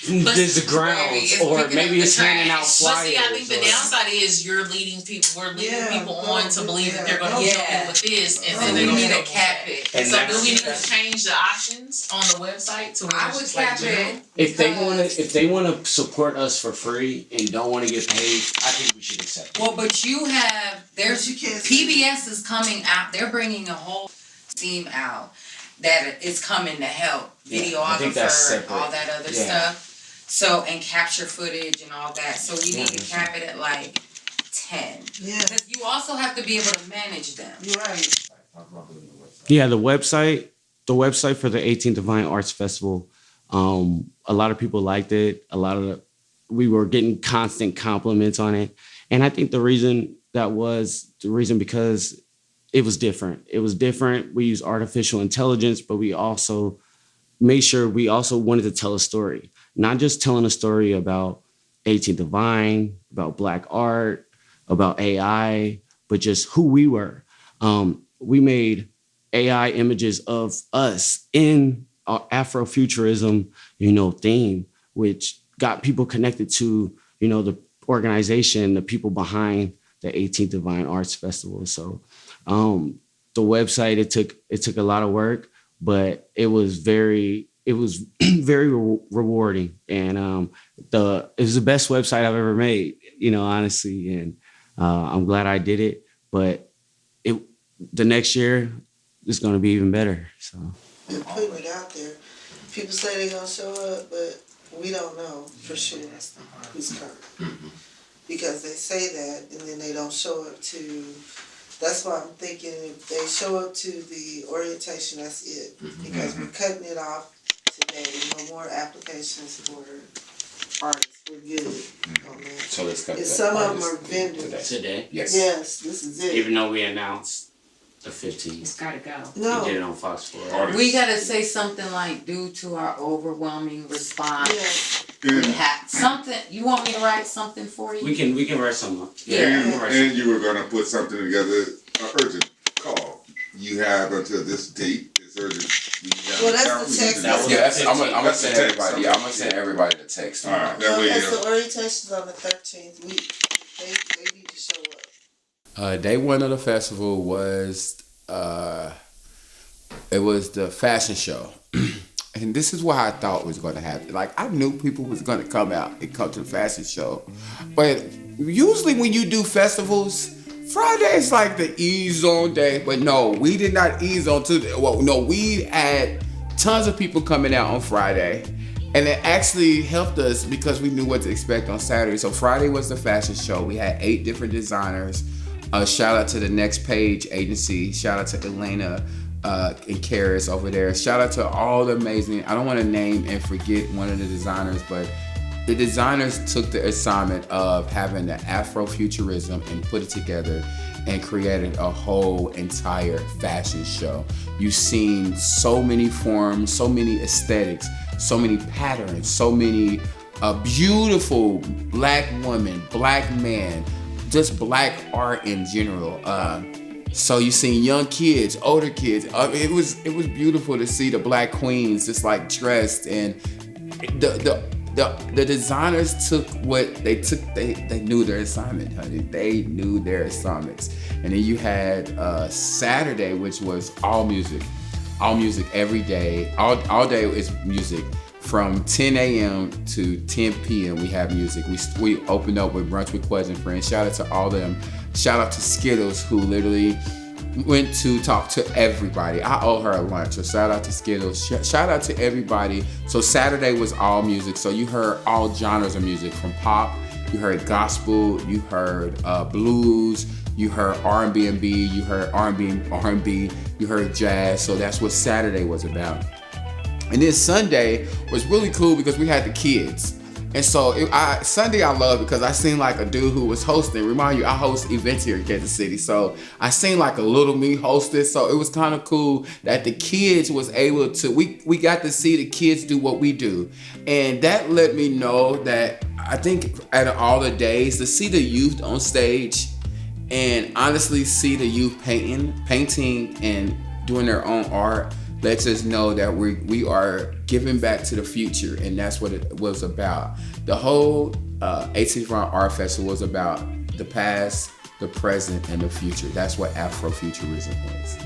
there's the grounds, or maybe it's handing out flyers. But see, I think the downside is you're leading people. We're leading people on to believe that they're going to jump in with this, and then they're going to cap it. And so do we need to change the options on the website to where I it's would just like cap it. If they want to support us for free and don't want to get paid, I think we should accept it. Well, but you have, there's PBS is coming out. They're bringing a whole team out that is coming to help videographer, all that other stuff. So, and capture footage and all that. So we need to cap it at like 10. Yeah. Because you also have to be able to manage them. You're right. Yeah, the website for the 18th Divine Arts Festival, a lot of people liked it. We were getting constant compliments on it. And I think the reason because it was different. It was different. We used artificial intelligence, but we also made sure we also wanted to tell a story, not just telling a story about 18th Divine, about Black art, about AI, but just who we were. We made AI images of us in our Afrofuturism, theme, which got people connected to, the organization, the people behind the 18th Divine Arts Festival. So the website, it took a lot of work, but it was very rewarding. And it was the best website I've ever made, honestly. And I'm glad I did it, but the next year it's going to be even better. So and putting it out there, people say they're going to show up, but we don't know for sure who's coming. Because they say that and then they don't show up to. That's why I'm thinking if they show up to the orientation, that's it. Because we're cutting it off today. No more applications for artists. We're good on that. So let's cut And that. some of them are vendors. today, Yes. Yes, this is it. even though we announced the 15th, it's got to go. No. we did it on Fox 4. We got to say something like, due to our overwhelming response, Yes. we have something. You want me to write something for you? We can write something up. And you were going to put something together, an urgent call. You have until this date. It's urgent. Well, that's the text. I'm gonna send everybody. I'm gonna send everybody the text. All right, that Well, way. that's the orientation's on the 13th. They need to show up. Day one of the festival was it was the fashion show. And this is what I thought was going to happen. Like, I knew people was going to come out and come to the fashion show. But usually when you do festivals, Friday is like the ease on day. But no, we did not ease on to we had tons of people coming out on Friday. And it actually helped us because we knew what to expect on Saturday. So Friday was the fashion show. We had 8 different designers. Shout out to the Next Page agency. Shout out to Elena and Karis over there. Shout out to all the amazing, I don't want to name and forget one of the designers, but the designers took the assignment of having the Afrofuturism and put it together and created a whole entire fashion show. You've seen so many forms, so many aesthetics, so many patterns, so many beautiful Black women, Black men, just Black art in general. So you seen young kids, older kids. It was beautiful to see the Black queens just like dressed, and the designers took what they took. They knew their assignment, honey. They knew their assignments. And then you had Saturday, which was all music every day. All day is music. From 10 a.m. to 10 p.m. we have music. We opened up with Brunch with Quez and Friends. Shout out to all of them. Shout out to Skittles, who literally went to talk to everybody. I owe her a lunch, so shout out to Skittles. Shout out to everybody. So Saturday was all music. So you heard all genres of music, from pop, you heard gospel, you heard blues, you heard R&B, you heard R&B, you heard jazz. So that's what Saturday was about. And then Sunday was really cool because we had the kids. And so Sunday I love because I seen like a dude who was hosting. Remind you, I host events here in Kansas City. So I seen like a little me hosted. So it was kind of cool that the kids was able to, we got to see the kids do what we do. And that let me know that I think out of all the days, to see the youth on stage and honestly see the youth painting and doing their own art, lets us know that we are giving back to the future, and that's what it was about. The whole 18th Divine Art Festival was about the past, the present, and the future. That's what Afrofuturism is.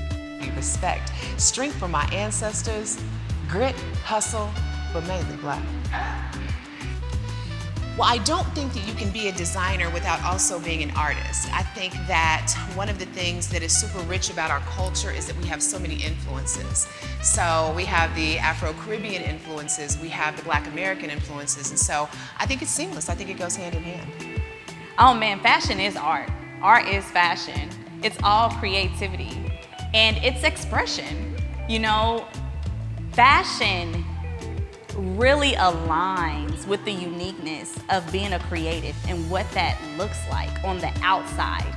Respect, strength from my ancestors, grit, hustle, but mainly Black. Well, I don't think that you can be a designer without also being an artist. I think that one of the things that is super rich about our culture is that we have so many influences. So we have the Afro-Caribbean influences, we have the Black American influences, and so I think it's seamless. I think it goes hand in hand. Oh man, fashion is art. Art is fashion. It's all creativity and it's expression. You know, fashion really aligns with the uniqueness of being a creative and what that looks like on the outside.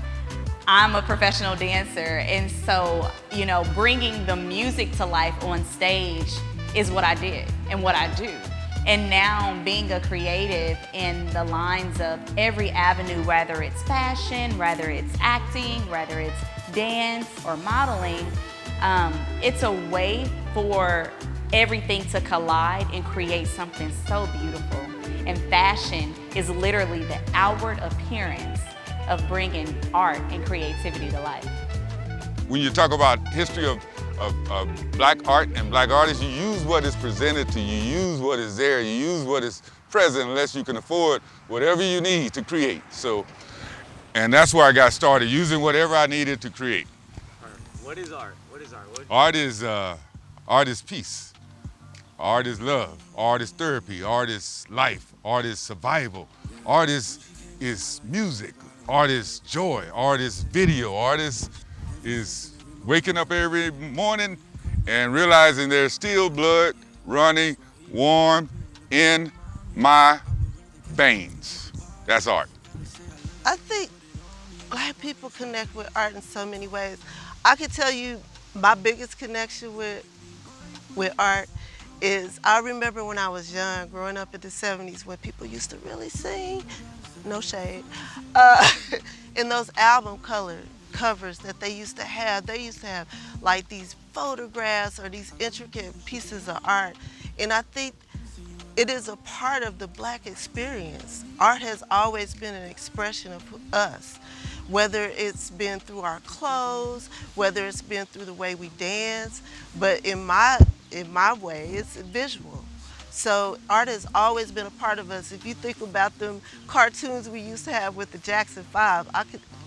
I'm a professional dancer, and so, you know, bringing the music to life on stage is what I did and what I do. And now being a creative in the lines of every avenue, whether it's fashion, whether it's acting, whether it's dance or modeling, it's a way for everything to collide and create something so beautiful. And fashion is literally the outward appearance of bringing art and creativity to life. When you talk about history of Black art and Black artists, you use what is presented to you, use what is there, you use what is present, unless you can afford whatever you need to create. So, and that's where I got started, using whatever I needed to create. What is art? What is art? Art is peace. Art is love. Art is therapy. Art is life. Art is survival. Art is music. Art is joy. Art is video. Art is waking up every morning and realizing there's still blood running warm in my veins. That's art. I think Black people connect with art in so many ways. I could tell you my biggest connection with art is I remember when I was young, growing up in the 70s, when people used to really sing, no shade, in those album covers that they used to have like these photographs or these intricate pieces of art. And I think it is a part of the Black experience. Art has always been an expression of us, whether it's been through our clothes, whether it's been through the way we dance, but in my way, it's visual. So art has always been a part of us. If you think about them cartoons we used to have with the Jackson 5,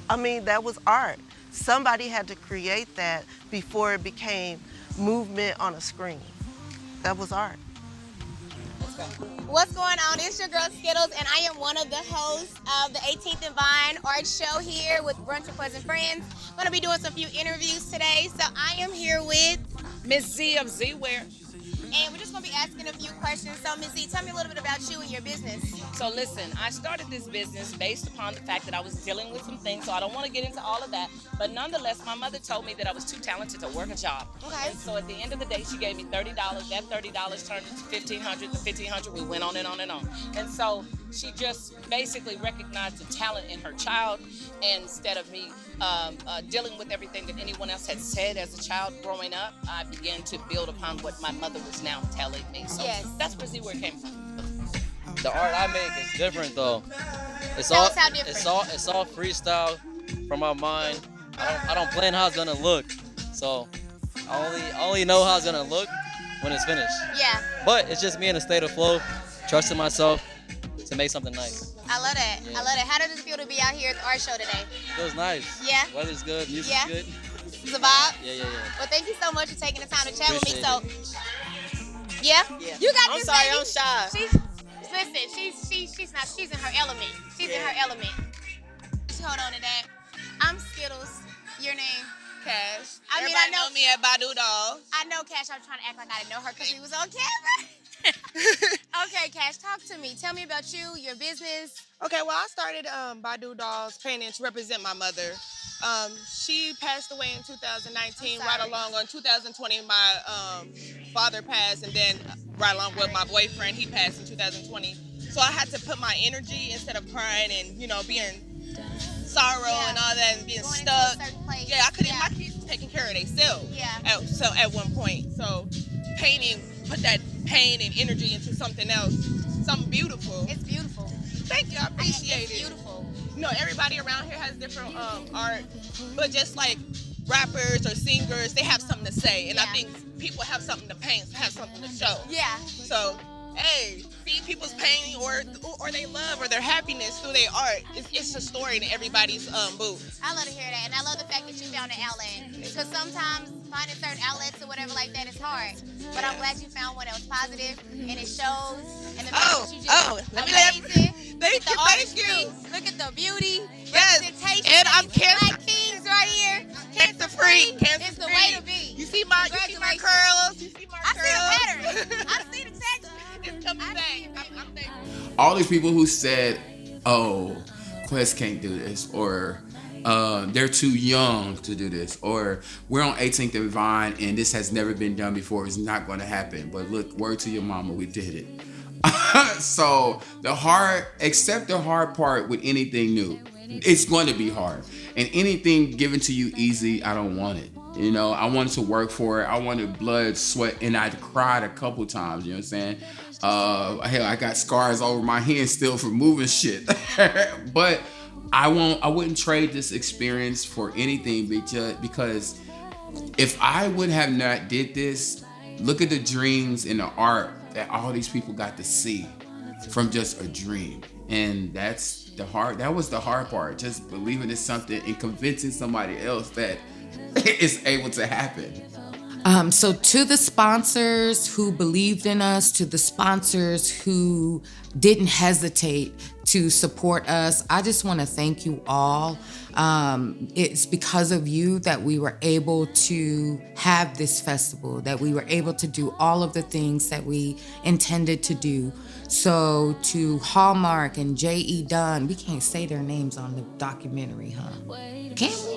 I mean, that was art. Somebody had to create that before it became movement on a screen. That was art. What's going on? It's your girl Skittles, and I am one of the hosts of the 18th Divine Art Show here with Brunch with Pleasant Friends. I'm going to be doing some few interviews today, so I am here with Miss Z of Z-Wear. And we're just going to be asking a few questions. So, Ms. Z, tell me a little bit about you and your business. So listen, I started this business based upon the fact that I was dealing with some things, so I don't want to get into all of that. But nonetheless, my mother told me that I was too talented to work a job. Okay. And so at the end of the day, she gave me $30. That $30 turned into $1,500. The $1,500, we went on and on and on. And so she just basically recognized the talent in her child, and instead of me dealing with everything that anyone else had said as a child growing up, I began to build upon what my mother was now telling me. So that's where Z-Wear came from. The art I make is different though. It's Tell all us how different. it's all freestyle from my mind. I don't plan how it's gonna look, so I only know how it's gonna look when it's finished. Yeah. But it's just me in a state of flow, trusting myself to make something nice. I love that. Yeah. I love it. How does it feel to be out here at the art show today? Feels nice. Yeah. Weather's good, music's Yeah. good. It's a vibe? Yeah. Well, thank you so much for taking the time to chat with me. Appreciate So, yeah? You got I'm this, sorry, baby. I'm shy. She's not, she's in her element. She's in her element. Hold on to that. I'm Skittles. Your name? Cash. I mean, Everybody I know me at Badu Dolls. I know Cash. I'm trying to act like I didn't know her because we was on camera. Okay, Cash, talk to me. Tell me about you, your business. Okay, well, I started Badu Dolls painting to represent my mother. She passed away in 2019. Right along on 2020, my father passed, and then right along with my boyfriend, he passed in 2020. So I had to put my energy instead of crying and being sorrow and all that and being Going stuck. into a certain place. Yeah, I couldn't. My kids was taking care of themselves. Yeah. So at one point, so painting put that pain and energy into something else, something beautiful. It's beautiful. Thank you. I appreciate it's it. Beautiful. You know, everybody around here has different art, but just like rappers or singers, they have something to say, and I think people have something to paint, have something to show. Yeah. So, hey, see people's pain or they love or their happiness through their art. It's a story in everybody's booth. I love to hear that, and I love the fact that you found an outlet. Because sometimes finding certain outlets or whatever like that is hard. But I'm glad you found one that was positive, and it shows. And the fact that you just amazing. Thank you. Look at the beauty, Yes. representation. And I'm Black Kings right here. Cancer free. It's the way to be. You see my curls. You see my I see curls. the pattern. I see the texture. It's coming back. I'm thankful. All these people who said, "Oh, Quest can't do this," or they're too young to do this, or we're on 18th and Vine and this has never been done before, it's not going to happen. But look, word to your mama, we did it. So accept the hard part with anything new. It's going to be hard. And anything given to you easy, I don't want it. You know, I wanted to work for it. I wanted blood, sweat, and I cried a couple times, you know what I'm saying? Hell, I got scars over my hands still for moving shit. But I wouldn't trade this experience for anything because if I would have not did this, look at the dreams and the art that all these people got to see from just a dream. And that was the hard part, just believing in something and convincing somebody else that it's able to happen. So to the sponsors who believed in us, to the sponsors who didn't hesitate to support us, I just want to thank you all. It's because of you that we were able to have this festival, that we were able to do all of the things that we intended to do. So to Hallmark and J.E. Dunn, we can't say their names on the documentary, huh? Can we?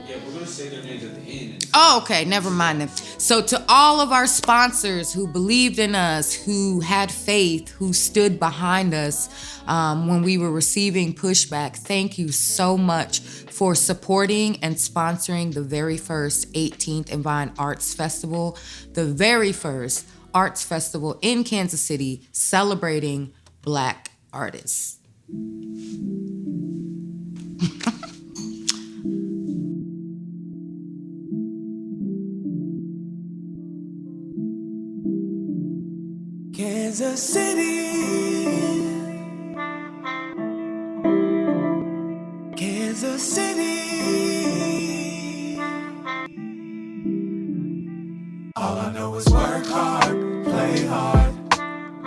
Yeah, we're going to say their names at the end. Oh, okay, never mind them. So to all of our sponsors who believed in us, who had faith, who stood behind us when we were receiving pushback, thank you so much for supporting and sponsoring the very first 18th and Vine Arts Festival, the very first arts festival in Kansas City celebrating Black artists. Kansas City, Kansas City. All I know is work hard, play hard,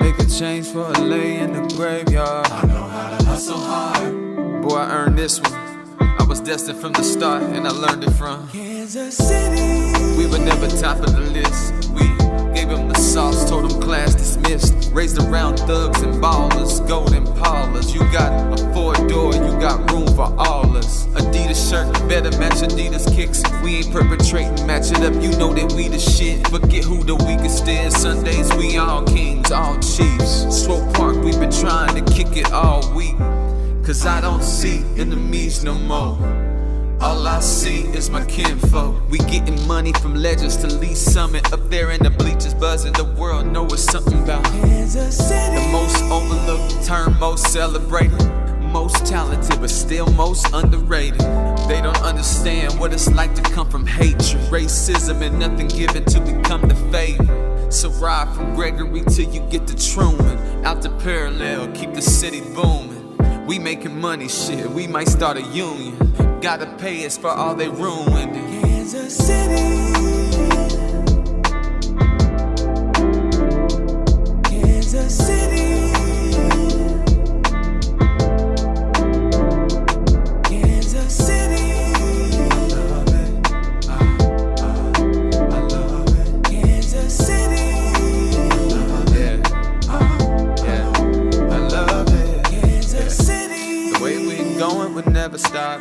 make a change for LA in the graveyard. I know how to hustle hard. Boy, I earned this one. I was destined from the start, and I learned it from Kansas City. We were never top of the list. We gave them the sauce, told them class dismissed. Raised around thugs and ballers, golden parlors. You got a 4-door, you got room for all us. Adidas shirt, better match Adidas kicks. We ain't perpetrating, match it up, you know that we the shit. Forget who the weakest is, Sundays we all kings, all chiefs. Swope Park, we been trying to kick it all week. Cause I don't see enemies no more. All I see is my kinfolk. We getting money from legends to Lee Summit. Up there in the bleachers buzzing, the world know it's something about Kansas City. The most overlooked, term most celebrated, most talented but still most underrated. They don't understand what it's like to come from hatred, racism and nothing given to become the favorite. So ride from Gregory till you get to Truman. Out to Parallel, keep the city booming. We making money, shit, we might start a union. Gotta pay us for all they ruined in Kansas City. Kansas City. Kansas City. I love it. I love it. Kansas City. I love it. Kansas City. The way we going would never stop.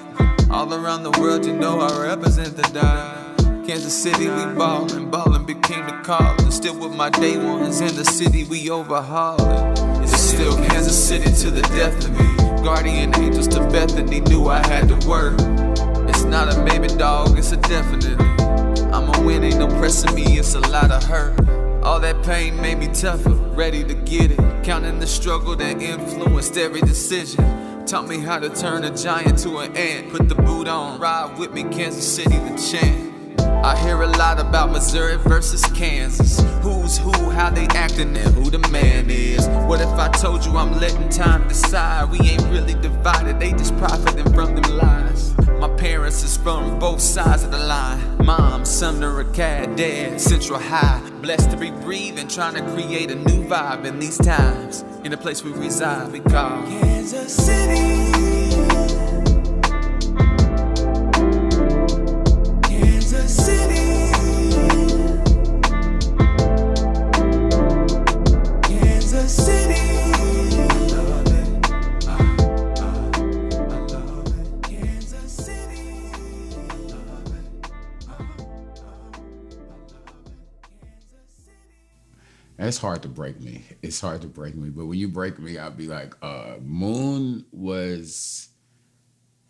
All around the world, you know I represent the dime. Kansas City, we ballin', ballin' became the call. And still with my day ones in the city, we overhaulin'. It's still Kansas City to the death of me. guardian angels to Bethany knew I had to work. It's not a maybe, dog, it's a definitely. I'ma win, ain't no pressing me, it's a lot of hurt. All that pain made me tougher, ready to get it. Counting the struggle that influenced every decision. Taught me how to turn a giant to an ant. Put the boot on, ride with me, Kansas City the chant. I hear a lot about Missouri versus Kansas. Who's who, how they acting, and who the man is. What if I told you I'm letting time decide? We ain't really divided, they just profiting from them lies. My parents is from both sides of the line. Mom, Sumner Acad, Dad, Central High. Blessed to be breathing, trying to create a new vibe in these times. In the place we reside, we call Kansas City. Kansas City. Kansas City. It's hard to break me. It's hard to break me. But when you break me, I'll be like, Moon was,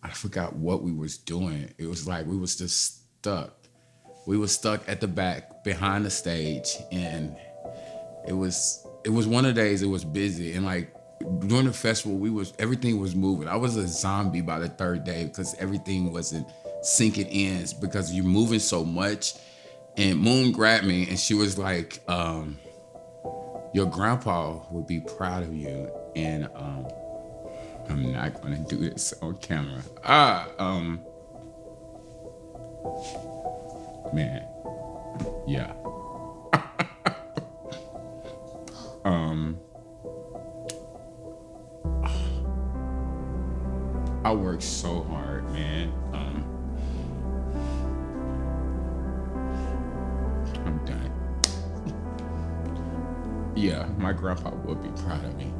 I forgot what we was doing. It was like we was just stuck. We was stuck at the back behind the stage, and it was one of the days it was busy, and like during the festival everything was moving. I was a zombie by the third day because everything wasn't sinking in because you're moving so much. And Moon grabbed me and she was like, your grandpa would be proud of you. And I'm not gonna do this on camera. Man, yeah. I worked so hard, man. I'm done. Yeah, my grandpa would be proud of me.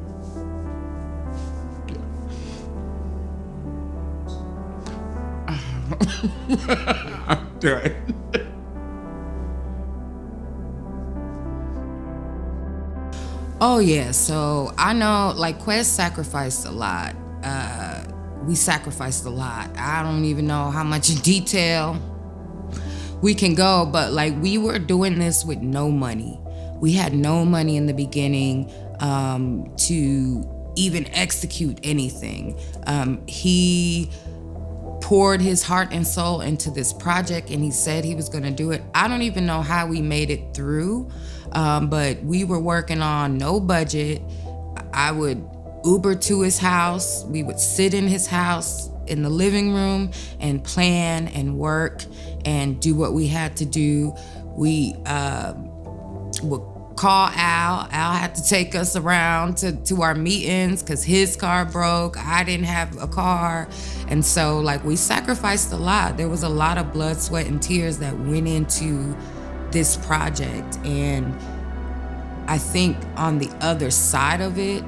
Yeah. I'm done. Oh yeah, so I know like Quest sacrificed a lot. We sacrificed a lot. I don't even know how much detail we can go, but like we were doing this with no money. We had no money in the beginning to even execute anything. He poured his heart and soul into this project, and he said he was gonna do it. I don't even know how we made it through, but we were working on no budget. I would Uber to his house. We would sit in his house in the living room and plan and work and do what we had to do. We would call Al. Al had to take us around to our meetings because his car broke. I didn't have a car. And so like we sacrificed a lot. There was a lot of blood, sweat, and tears that went into this project. And I think on the other side of it,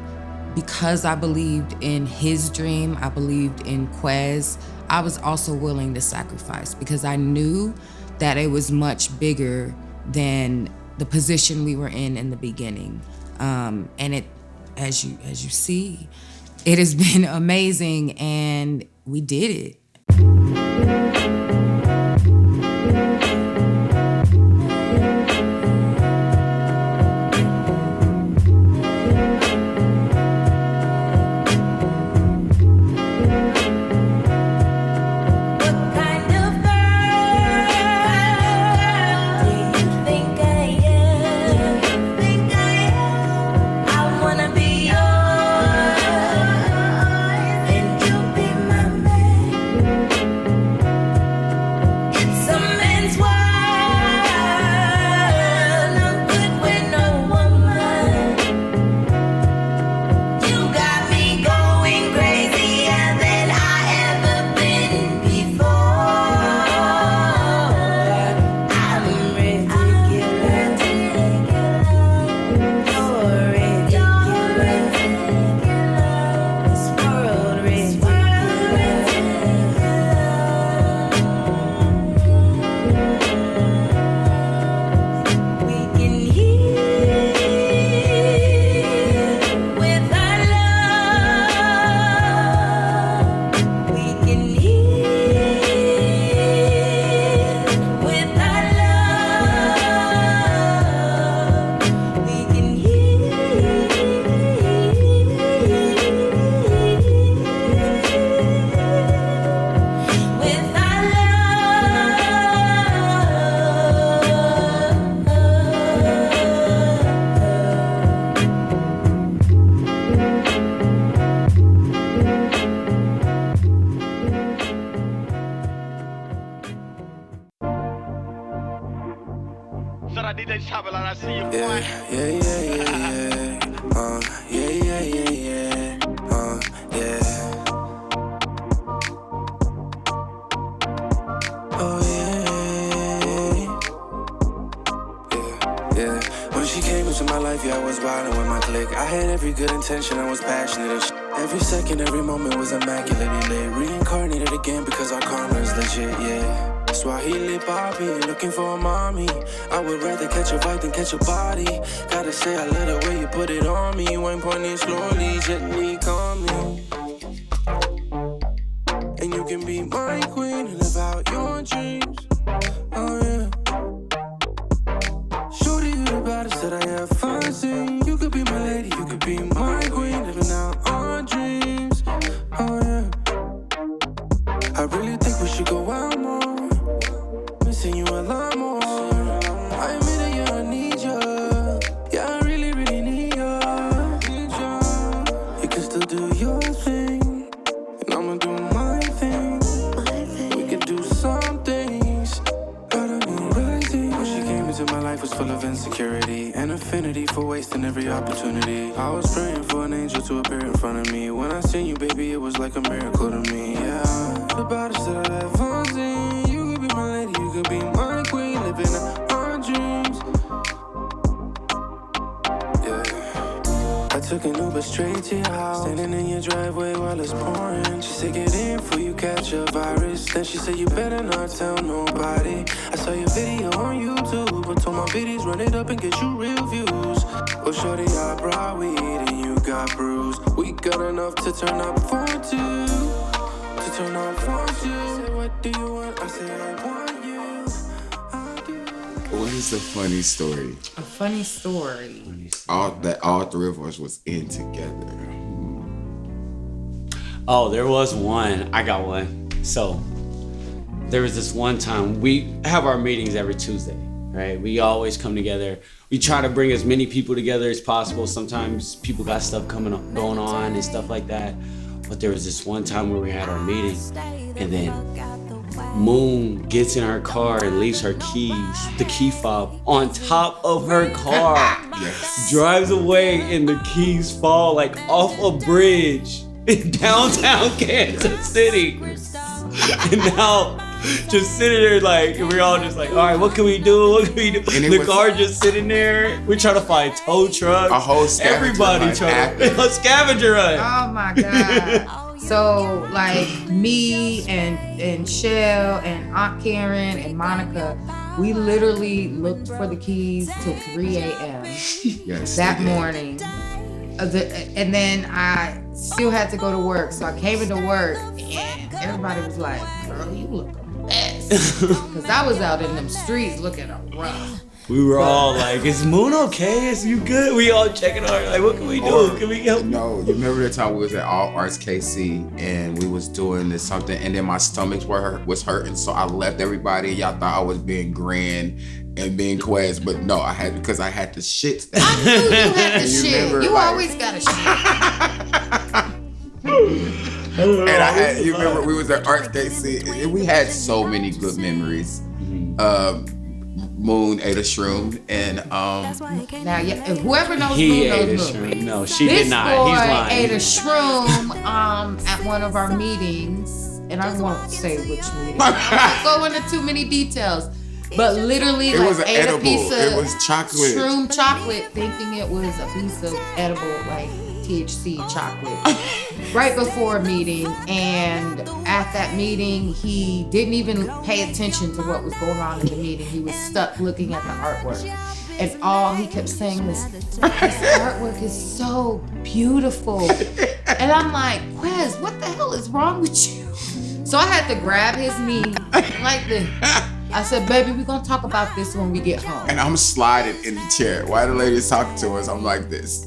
because I believed in his dream, I believed in Quez, I was also willing to sacrifice because I knew that it was much bigger than the position we were in the beginning. And it, as you see, it has been amazing, and we did it. DJ Chopper, I see you. Yeah. Yeah. When she came into my life, yeah, I was wildin' with my clique. I had every good intention, I was passionate and shit. Every second, every moment was immaculately lit. Reincarnated again because our karma is legit, yeah. Swahili Bobby, looking for a mommy. I would rather catch a vibe than catch a body. Gotta say, I love the way you put it on me. Wine pointing slowly, gently call me. And you can be my queen and live out your dreams. Oh yeah. Shorty, you the baddest that I have fun seen. You could be my lady, you could be my queen, living out our dreams. Oh yeah. I really think we should go out more. Missing you a lot more. I admit it, yeah, I need you. Yeah, I really, really need you. You can still do your thing, and I'ma do my thing. We could do some things. Gotta be rising. When she came into my life was full of insecurity and affinity for wasting every opportunity. I was praying for an angel to appear in front of me. When I seen you, baby, it was like a miracle to me. Yeah, the baddest that I ever seen. You could be my lady, you could be my queen, living our dreams. Yeah. I took an Uber straight to your house, standing in your driveway while it's pouring. She said, get in before you catch a virus. Then she said, you better not tell nobody. I saw your video on YouTube, but told my biddies run it up and get you real views. Oh, shorty, I brought weed and you got bruised. We got enough to turn up for two. To turn up for two. Say, what do you want? I say, I want you. What is the funny story? A funny story. All three of us was in together. Oh, there was one. I got one. So there was this one time, we have our meetings every Tuesday, right? We always come together. We try to bring as many people together as possible. Sometimes people got stuff going on and stuff like that. But there was this one time where we had our meeting, and then Moon gets in her car and leaves her keys, the key fob, on top of her car. Yes. Drives away and the keys fall like off a bridge in downtown Kansas City. And now just sitting there like, we're all just like, all right, what can we do? What can we do? The car just sitting there. We're trying to find tow trucks. A whole scavenger Everybody hunt trying to, a scavenger hunt. Oh my God. So like me and Shell and Aunt Karen and Monica, we literally looked for the keys till 3 a.m. Yes, that morning. And then I still had to go to work. So I came into work and everybody was like, girl, you look a mess. Because I was out in them streets looking rough. We were all like, is Moon okay? Is you good? We all checking on her, like, what can we do? Can we help? No, you remember the time we was at All Arts KC and we was doing this something and then my stomach was hurting, so I left everybody. Y'all thought I was being grand and being quest, but no, I had the shit. I knew you had the shit. Remember, you like, always got a shit. And you remember we was at Arts KC and we had so many good memories. Moon ate a shroom and now yeah, whoever knows he Moon ate knows a Moon. shroom. No, she This did not. boy He's lying. ate a shroom at one of our meetings, and I won't say which meeting. I won't go into too many details, but literally it like was ate edible. a piece of It was chocolate. shroom chocolate, thinking it was a piece of edible like THC chocolate. Right before a meeting, and at that meeting he didn't even pay attention to what was going on in the meeting. He was stuck looking at the artwork, and all he kept saying was, this artwork is so beautiful. And I'm like, Quez, what the hell is wrong with you? So I had to grab his knee like this. I said, baby, we're gonna talk about this when we get home. and I'm sliding in the chair. While the lady's talking to us, I'm like this.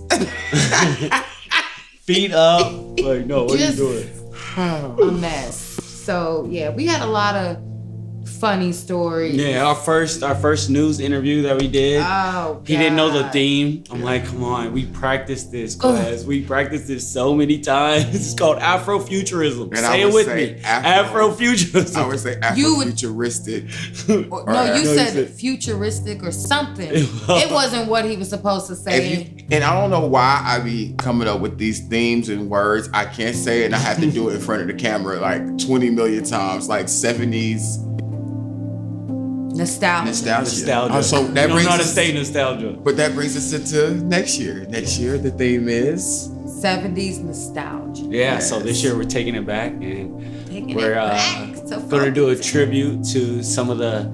Feet up. Like, no, what are you doing? A mess. So yeah, we had a lot of funny stories. Yeah, our first news interview that we did. Oh, he didn't know the God. theme. I'm like, come on, we practiced this class. We practiced this so many times. It's called Afrofuturism. And Say it with me. Afrofuturism. I would say Afrofuturistic. No, you said futuristic or something. It wasn't what he was supposed to say. And I don't know why I be coming up with these themes and words. I can't say it, and I have to do it in front of the camera like 20 million times, like 70s. Nostalgia. So that you brings know how to us, say nostalgia. But that brings us into next year. Next year, the theme is 70s nostalgia. Yeah, so this year we're taking it back, and we're So going to do a tribute to some of the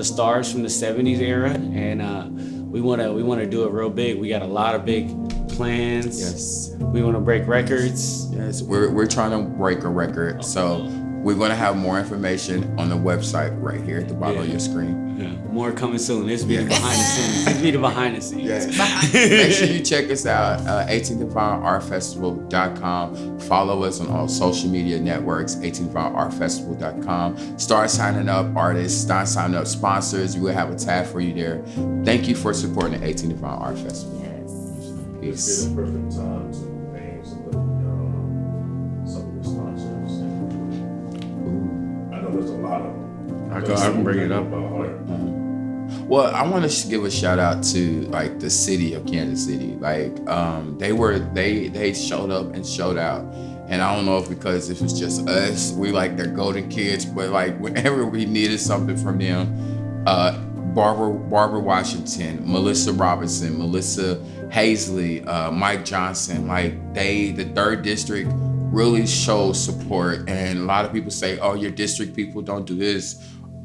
stars from the 70s era, and we want to do it real big. We got a lot of big plans. Yes. We want to break records. Yes, we're trying to break a record. So we're going to have more information on the website right here at the bottom of your screen. Yeah, more coming soon. This will be the behind the scenes. This will be the behind the scenes. Yes. Make sure you check us out, 18thDivineArtFestival.com. Follow us on all social media networks, 18thDivineArtFestival.com. Start signing up artists, start signing up sponsors. We will have a tab for you there. Thank you for supporting the 18th Divine Art Festival. Yes. Peace. It's the perfect time to name some of your sponsors. I know there's a lot of them. I can bring it up. Well, I want to give a shout out to like the city of Kansas City. Like they showed up and showed out. And I don't know if because it was just us, we like their golden kids, but like whenever we needed something from them, Barbara Washington, Melissa Robinson, Melissa Hazley, Mike Johnson, like the 3rd District really shows support. And a lot of people say, oh, your district people don't do this.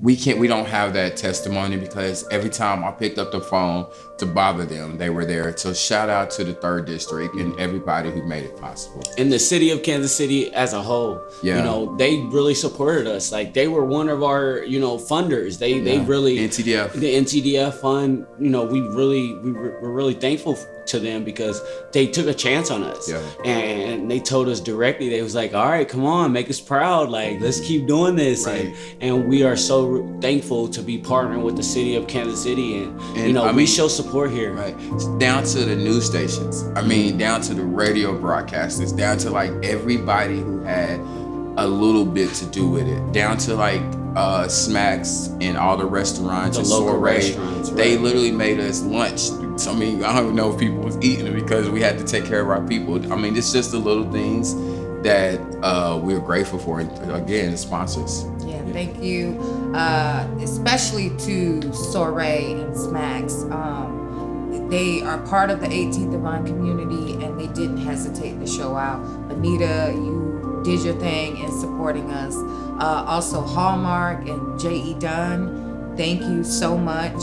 We don't have that testimony because every time I picked up the phone to bother them, they were there. So shout out to the 3rd District and everybody who made it possible. In the city of Kansas City as a whole, they really supported us. Like they were one of our, funders. They really NTDF. The NTDF fund. We're really thankful to them because they took a chance on us. And they told us directly. They was like, all right, come on, make us proud. Like let's keep doing this. Right. And we are so thankful to be partnering with the city of Kansas City, and we show support here. Right, down to the news stations. I mean, down to the radio broadcasters, down to like everybody who had a little bit to do with it, down to like Smacks and all the restaurants, the and local Soiree. restaurants. Right. They literally made us lunch. So, I mean, I don't even know if people was eating it because we had to take care of our people. I mean, it's just the little things that we're grateful for. And again, the sponsors. Yeah, thank you, especially to Soiree and Smacks. They are part of the 18th Divine community, and they didn't hesitate to show out. Anita, you did your thing in supporting us. Also, Hallmark and J.E. Dunn, thank you so much.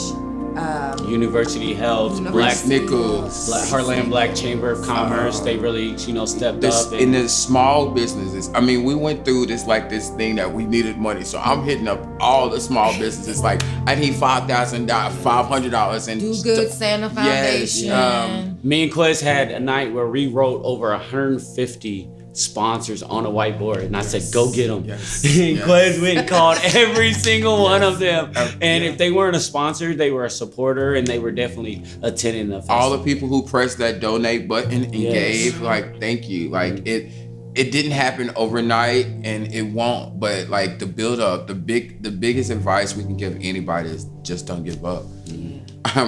University Health, Black Nichols, Heartland Black Chamber of Commerce, they really, stepped up. In the small businesses, I mean, we went through this thing that we needed money. So I'm hitting up all the small businesses. Like, I need $500 and Do Good Santa Foundation. Yes, me and Quez had a night where we wrote over 150 sponsors on a whiteboard, and I said, go get them. Yes. And Quez went and called every single one of them. And if they weren't a sponsor, they were a supporter, and they were definitely attending the festival. all the people who pressed that donate button and gave, like, thank you. Like, it didn't happen overnight, and it won't. But like the build up, the biggest advice we can give anybody is just don't give up.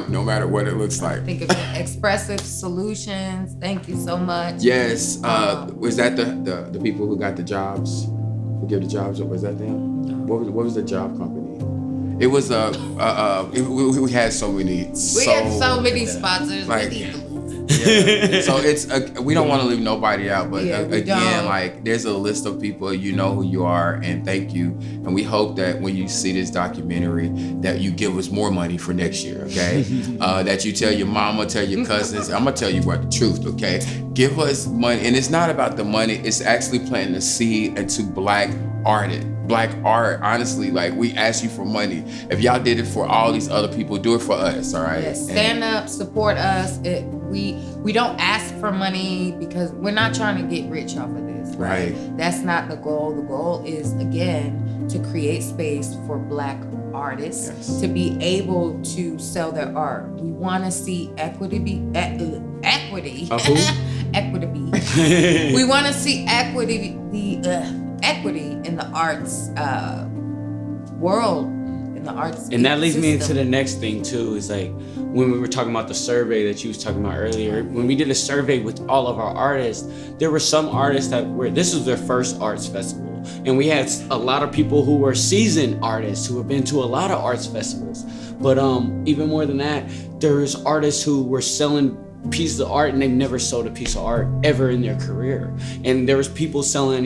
No matter what it looks like. Think of Expressive Solutions. Thank you so much. Yes. Was that the people who got the jobs? Who gave the jobs? Was that them? What was the job company? It was we had so many. We had so many sponsors. Yeah. So it's we don't want to leave nobody out, but again, don't. like there's a list of people, you know who you are, and thank you. And we hope that when you see this documentary, that you give us more money for next year, okay? That you tell your mama, tell your cousins. I'm gonna tell you what the truth, okay? Give us money, and it's not about the money. It's actually planting a seed into Black art. Honestly, like we ask you for money. If y'all did it for all these other people, do it for us, all right? Yes, stand up, support us. We don't ask for money because we're not trying to get rich off of this, right? That's not the goal. The goal is, again, to create space for Black artists to be able to sell their art. We want to see equity. Equity. We want to see equity in the arts world, in the arts. And that leads me system. into the next thing too, is like when we were talking about the survey that you was talking about earlier, when we did a survey with all of our artists, there were some artists this was their first arts festival. And we had a lot of people who were seasoned artists who have been to a lot of arts festivals. But even more than that, there's artists who were selling pieces of art and they've never sold a piece of art ever in their career. And there was people selling,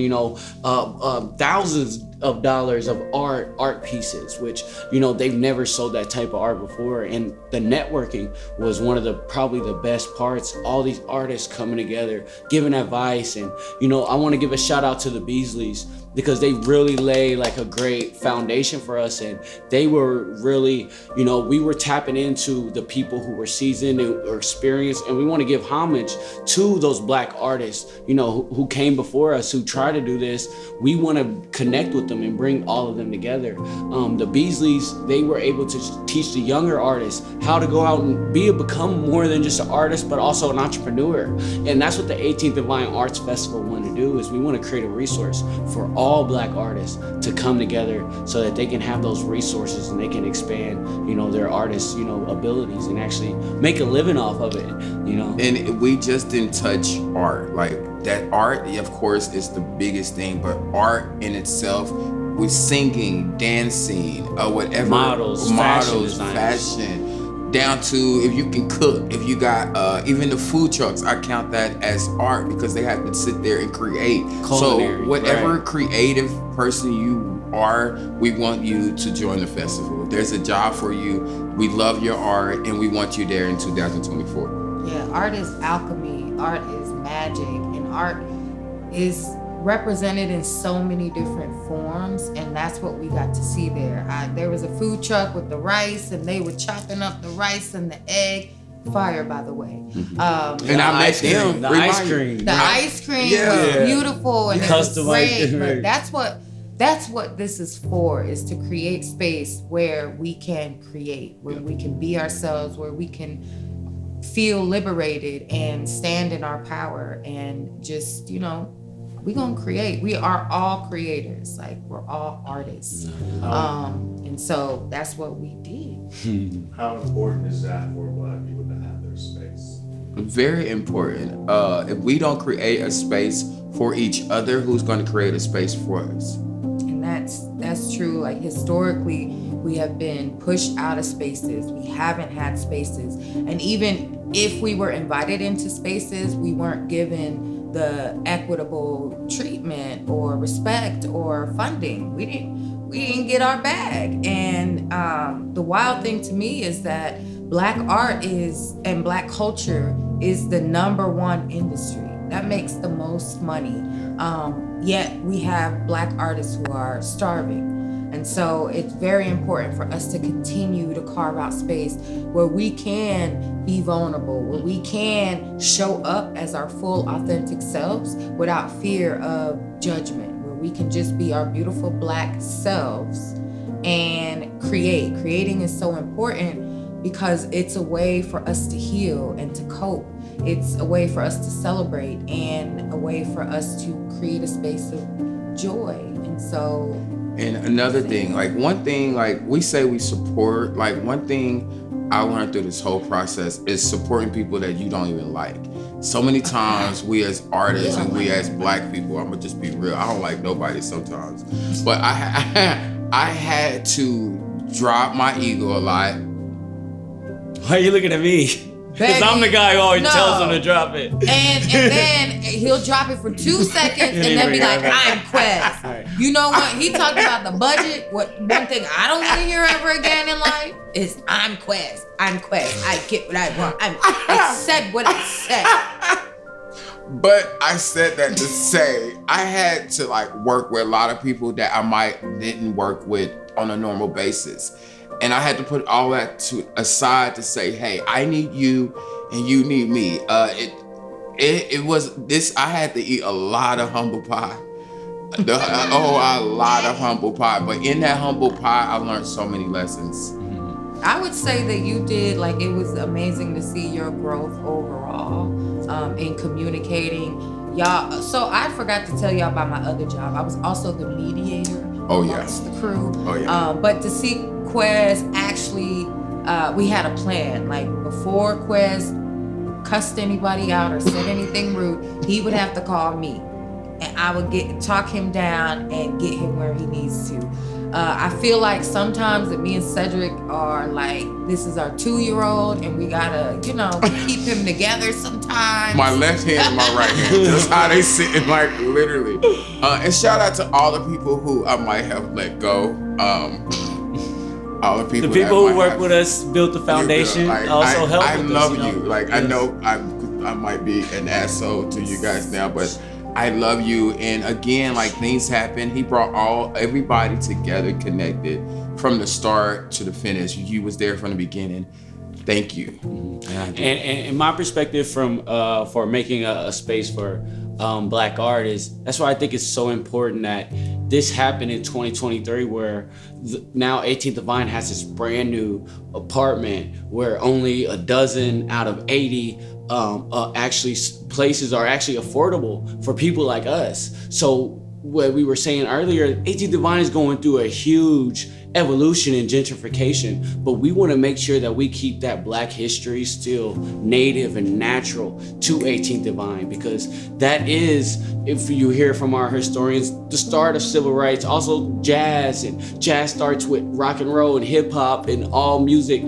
thousands of dollars of art pieces, which, they've never sold that type of art before. And the networking was one of probably the best parts. All these artists coming together, giving advice. And, I want to give a shout out to the Beasleys, because they really lay like a great foundation for us. And they were really, we were tapping into the people who were seasoned or experienced. And we want to give homage to those Black artists, who came before us, who tried to do this. We want to connect with them and bring all of them together. The Beasleys, they were able to teach the younger artists how to go out and become more than just an artist, but also an entrepreneur. And that's what the 18th Divine Arts Festival wanted to do, is we want to create a resource for all Black artists to come together so that they can have those resources and they can expand, their artists, abilities and actually make a living off of it, And we just didn't touch art. Like that art, of course, is the biggest thing, but art in itself, with singing, dancing, whatever, models, fashion, down to if you can cook, if you got even the food trucks, I count that as art because they have to sit there and create. Culinary, so whatever right. creative person you are, we want you to join the festival. There's a job for you. We love your art and we want you there in 2024. Yeah, art is alchemy, art is magic, and art is represented in so many different forms, and that's what we got to see there. There was a food truck with the rice, and they were chopping up the rice and the egg. Fire, by the way. And I met them. The ice cream. The ice cream was beautiful and it was great. But that's what this is for, is to create space where we can create, where we can be ourselves, where we can feel liberated and stand in our power and just, we gonna create. We are all creators. Like, we're all artists. And so that's what we did. How important is that for Black people to have their space? Very important. If we don't create a space for each other, who's going to create a space for us? And that's true. Like, historically, we have been pushed out of spaces. We haven't had spaces. And even if we were invited into spaces, we weren't given the equitable treatment or respect or funding. We didn't get our bag. And the wild thing to me is that Black art and Black culture is the #1 industry that makes the most money. Yet we have Black artists who are starving. And so it's very important for us to continue to carve out space where we can be vulnerable, where we can show up as our full authentic selves without fear of judgment, where we can just be our beautiful Black selves and create. Creating is so important because it's a way for us to heal and to cope. It's a way for us to celebrate and a way for us to create a space of joy. And so... And another thing, like one thing, like we say we support, like one thing I learned through this whole process is supporting people that you don't even like. So many times we as artists and we as Black people, I'm gonna just be real, I don't like nobody sometimes. But I had to drop my ego a lot. Why are you looking at me? Because I'm the guy who always tells him to drop it. And then he'll drop it for 2 seconds and then be like, I'm Quest. Right. You know what? He talked about the budget. One thing I don't want to hear ever again in life is I'm Quest. I'm Quest. I get what I want. I said what I said. But I said that to say I had to like work with a lot of people that I didn't work with on a normal basis. And I had to put all that aside to say, hey, I need you and you need me. It was this, I had to eat a lot of humble pie A lot of humble pie. But in that humble pie, I learned so many lessons. I would say that you did, like, it was amazing to see your growth overall in communicating. Y'all, so I forgot to tell y'all about my other job. I was also the mediator amongst the crew. Oh, yeah. But to see Quez actually, we had a plan. Like, before Quez cussed anybody out or said anything rude, he would have to call me. And I would talk him down and get him where he needs to. I feel like sometimes that me and Cedric are like, this is our 2-year-old and we gotta, keep him together sometimes. My left hand and my right hand. That's how they sitting, like, literally. And shout out to all the people who I might have let go. All the people who work with us, built the foundation, also help I with love us, you. Like, I know I might be an asshole to you guys now, but I love you. And again, like, things happen. He brought everybody together, connected from the start to the finish. He was there from the beginning. Thank you. And my perspective from for making a space for Black artists, that's why I think it's so important that this happened in 2023, where now 18th Divine has this brand new apartment where only a dozen out of 80 actually places are actually affordable for people like us. So what we were saying earlier, 18th Divine is going through a huge evolution and gentrification, but we want to make sure that we keep that Black history still native and natural to 18th Divine, because that is, if you hear from our historians, the start of civil rights, also jazz, and jazz starts with rock and roll and hip hop and all music,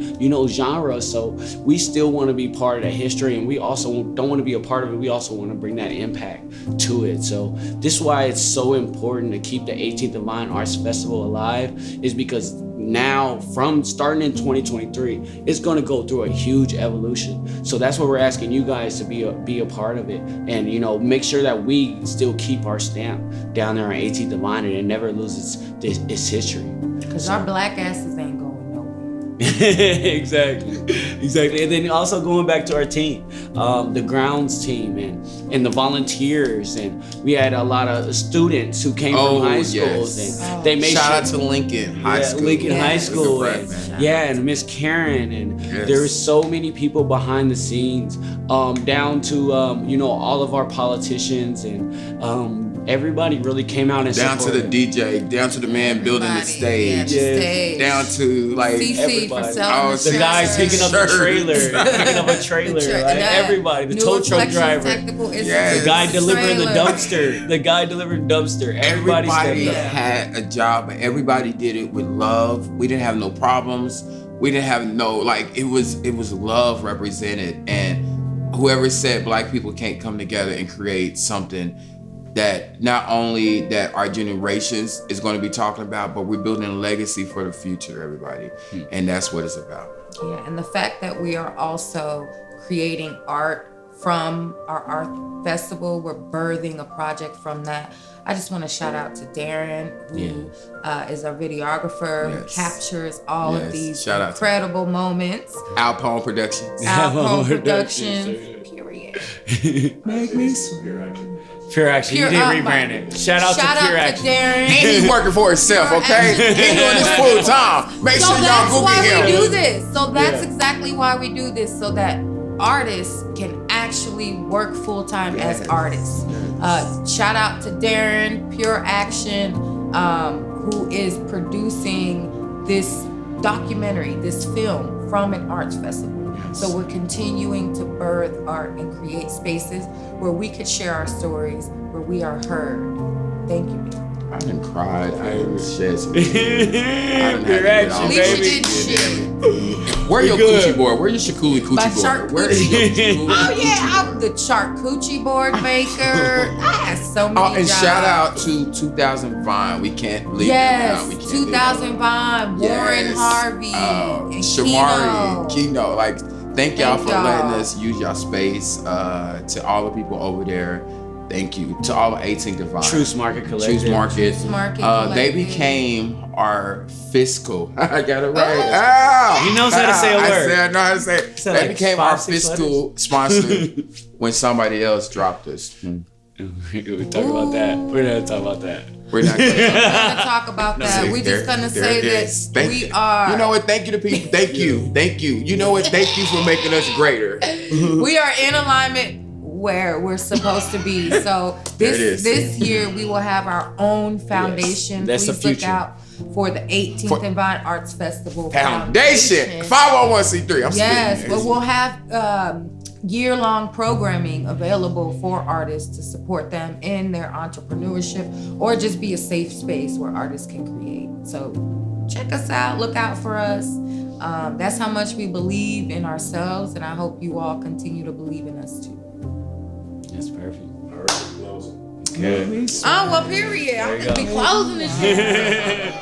genres. So we still want to be part of that history, and we also don't want to be a part of it. We also want to bring that impact to it. So this is why it's so important to keep the 18th Divine Arts Festival alive, is because now, from starting in 2023, it's going to go through a huge evolution. So that's what we're asking you guys to be a part of it, and make sure that we still keep our stamp down there on 18th Divine, and it never loses its history. Because our Black asses ain't going nowhere. Exactly. And then also going back to our team, the grounds team and the volunteers, and we had a lot of students who came from high schools, and they made shout out to Lincoln High School. Lincoln High School, and Miss Karen, and there were so many people behind the scenes, down to all of our politicians, and everybody really came out and down supported. To the DJ, down to the man building the stage, down to like CC for the guy picking up a trailer, everybody, the tow truck driver, the guy delivering the dumpster, everybody had a job, but everybody did it with love. We didn't have no problems. We didn't have it was love represented, and whoever said Black people can't come together and create something that not only that our generations is going to be talking about, but we're building a legacy for the future, everybody. And that's what it's about. Yeah, and the fact that we are also creating art from our art festival, we're birthing a project from that. I just want to shout out to Darren, who is our videographer, who captures all of these incredible moments. Alpone Productions. Alpone Productions, period. Make me swear. Pure Action, you did rebrand it. Shout out to Pure Action. Darren. And he's working for himself, okay? He's doing this full time. Make sure y'all Google him. So that's why we do this. So that's exactly why we do this, so that artists can actually work full time as artists. Shout out to Darren, Pure Action, who is producing this documentary, this film from an arts festival. So we're continuing to birth art and create spaces where we could share our stories, where we are heard. Thank you. I done cried. I done shed some Pure Action, baby. Where your coochie board? Where your charcuterie board? Where is your I'm the charcuterie board maker. I have so many and jobs. shout out to 2000 Vine. We can't leave them out. We can't 2000 Vine, Warren Harvey, and Shamari, Kino. Thank y'all for letting us use y'all space. To all the people over there, thank you. To all the 18th Divine. Truth Market Collective. Truth Market. They became our fiscal. I got it right. He knows how to say a word. I know how to say it. They became our fiscal sponsor when somebody else dropped us. We talk about that. We're not talking about that. We're not going to talk about that. We're just going to say that we are. You know what? Thank you to people. Thank you. Thank you. You know what? Thank you for making us greater. We are in alignment where we're supposed to be. So this year we will have our own foundation. Yes, that's Please the look future. out for the 18th Vine Arts Festival Foundation. 501c3. I'm yes, speaking. but we'll have year-long programming available for artists to support them in their entrepreneurship or just be a safe space where artists can create. So check us out, look out for us. That's how much we believe in ourselves, and I hope you all continue to believe in us too. That's perfect. All right, close it. Good. Oh, well, period. I'm going to be closing this shit.